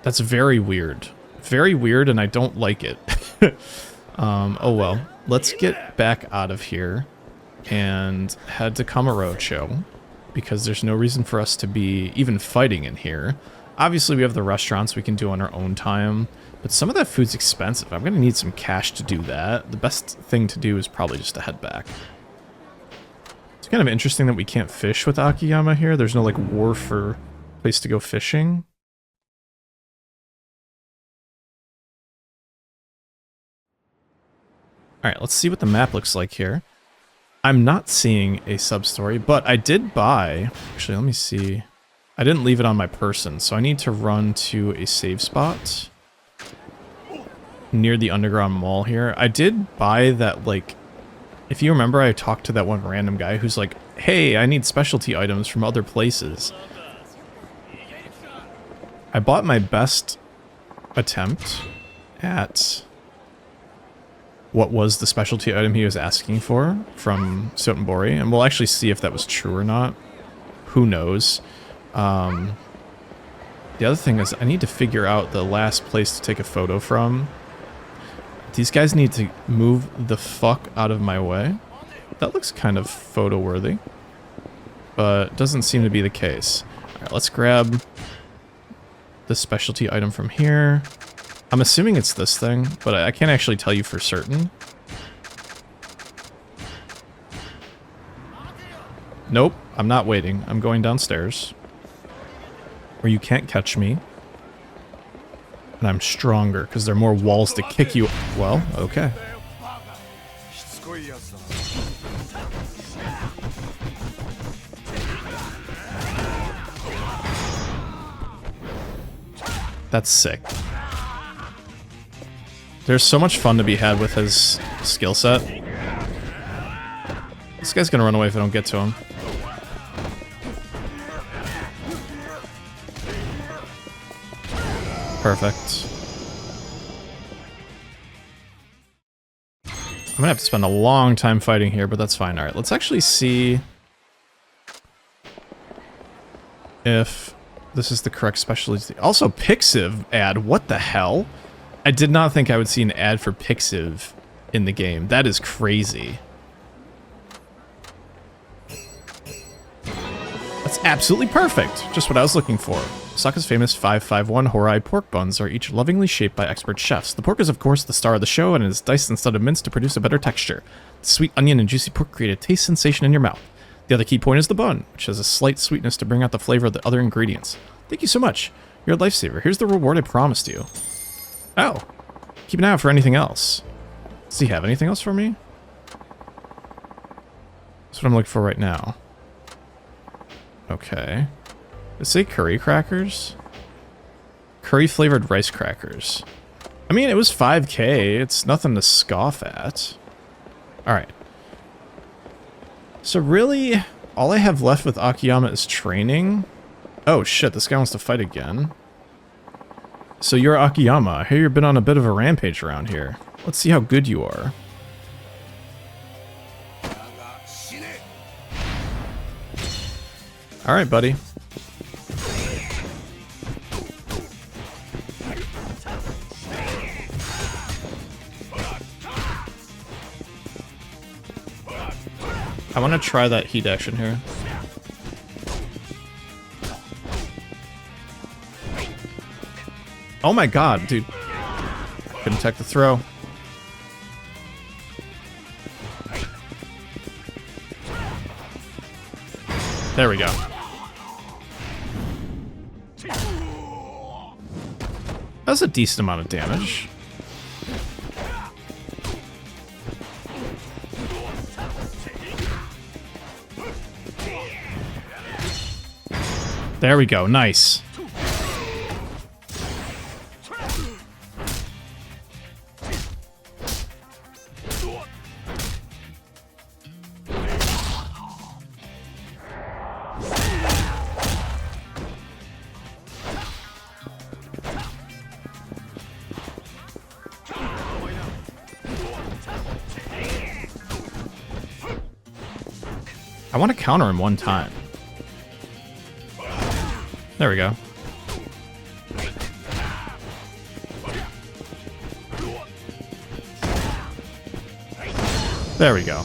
That's very weird. Very weird, and I don't like it. Oh well. Let's get back out of here and head to Kamurocho, because there's no reason for us to be even fighting in here. Obviously, we have the restaurants we can do on our own time, but some of that food's expensive. I'm going to need some cash to do that. The best thing to do is probably just to head back. It's kind of interesting that we can't fish with Akiyama here. There's no, like, wharf or place to go fishing. Alright, let's see what the map looks like here. I'm not seeing a sub-story, but I did buy... Actually, let me see. I didn't leave it on my person, so I need to run to a save spot near the underground mall here. I did buy that, like... If you remember, I talked to that one random guy who's like, hey, I need specialty items from other places. I bought my best attempt at... what was the specialty item he was asking for from Sotenbori, and we'll actually see if that was true or not. Who knows? The other thing is I need to figure out the last place to take a photo from. These guys need to move the fuck out of my way. That looks kind of photo-worthy, but doesn't seem to be the case. Alright, let's grab the specialty item from here. I'm assuming it's this thing, but I can't actually tell you for certain. Nope, I'm not waiting. I'm going downstairs. Where you can't catch me. And I'm stronger, because there are more walls to kick you. Well, okay. That's sick. There's so much fun to be had with his skill set. This guy's gonna run away if I don't get to him. Perfect. I'm gonna have to spend a long time fighting here, but that's fine. Alright, let's actually see if this is the correct specialty. Also, Pixiv ad. What the hell? I did not think I would see an ad for Pixiv in the game. That is crazy. That's absolutely perfect. Just what I was looking for. Osaka's famous 551 Horai pork buns are each lovingly shaped by expert chefs. The pork is, of course, the star of the show, and it is diced instead of minced to produce a better texture. The sweet onion and juicy pork create a taste sensation in your mouth. The other key point is the bun, which has a slight sweetness to bring out the flavor of the other ingredients. Thank you so much. You're a lifesaver. Here's the reward I promised you. Oh. Keep an eye out for anything else. Does he have anything else for me? That's what I'm looking for right now. Okay. Does it say curry crackers? Curry flavored rice crackers. I mean, it was 5K. It's nothing to scoff at. Alright. So really, all I have left with Akiyama is training. Oh shit, this guy wants to fight again. So you're Akiyama. I hear you've been on a bit of a rampage around here. Let's see how good you are. Alright, buddy. I want to try that heat action here. Oh my god, dude. Couldn't tech the throw. There we go. That's a decent amount of damage. There we go, nice. I want to counter him one time. There we go. There we go.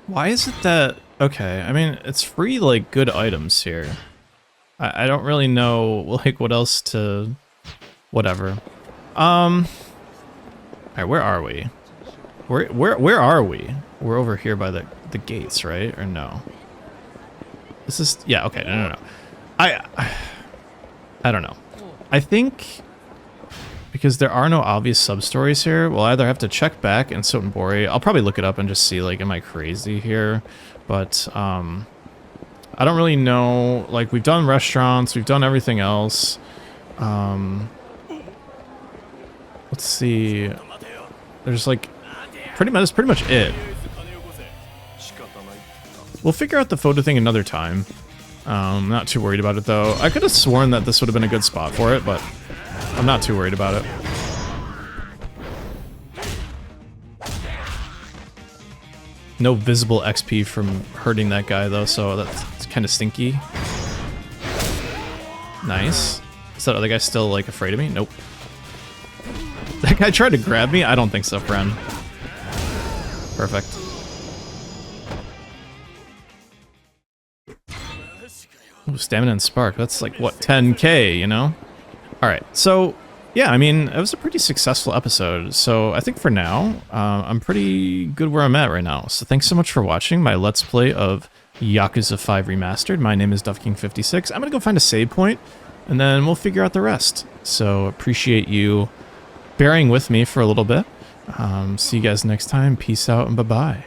Why is it that... Okay, I mean, it's free, like, good items here. I don't really know, like, what else to... Whatever. Alright, where are we? Where are we? We're over here by the gates, right? Or no? This is... Yeah, okay, no. I don't know. I think... Because there are no obvious sub-stories here, we'll either have to check back in Sotenbori. I'll probably look it up and just see, like, am I crazy here? But, I don't really know. Like, we've done restaurants, we've done everything else. Let's see. There's, like... That's pretty much it. We'll figure out the photo thing another time. Not too worried about it, though. I could have sworn that this would have been a good spot for it, but I'm not too worried about it. No visible XP from hurting that guy, though, so that's kind of stinky. Nice. Is that other guy still, like, afraid of me? Nope. That guy tried to grab me? I don't think so, friend. Perfect. Ooh, stamina and spark. That's like, what, 10k, you know? Alright, so, yeah, I mean, it was a pretty successful episode. So I think for now, I'm pretty good where I'm at right now. So thanks so much for watching my Let's Play of Yakuza 5 Remastered. My name is DuffKing56. I'm gonna go find a save point, and then we'll figure out the rest. So appreciate you bearing with me for a little bit. See you guys next time. Peace out and bye-bye.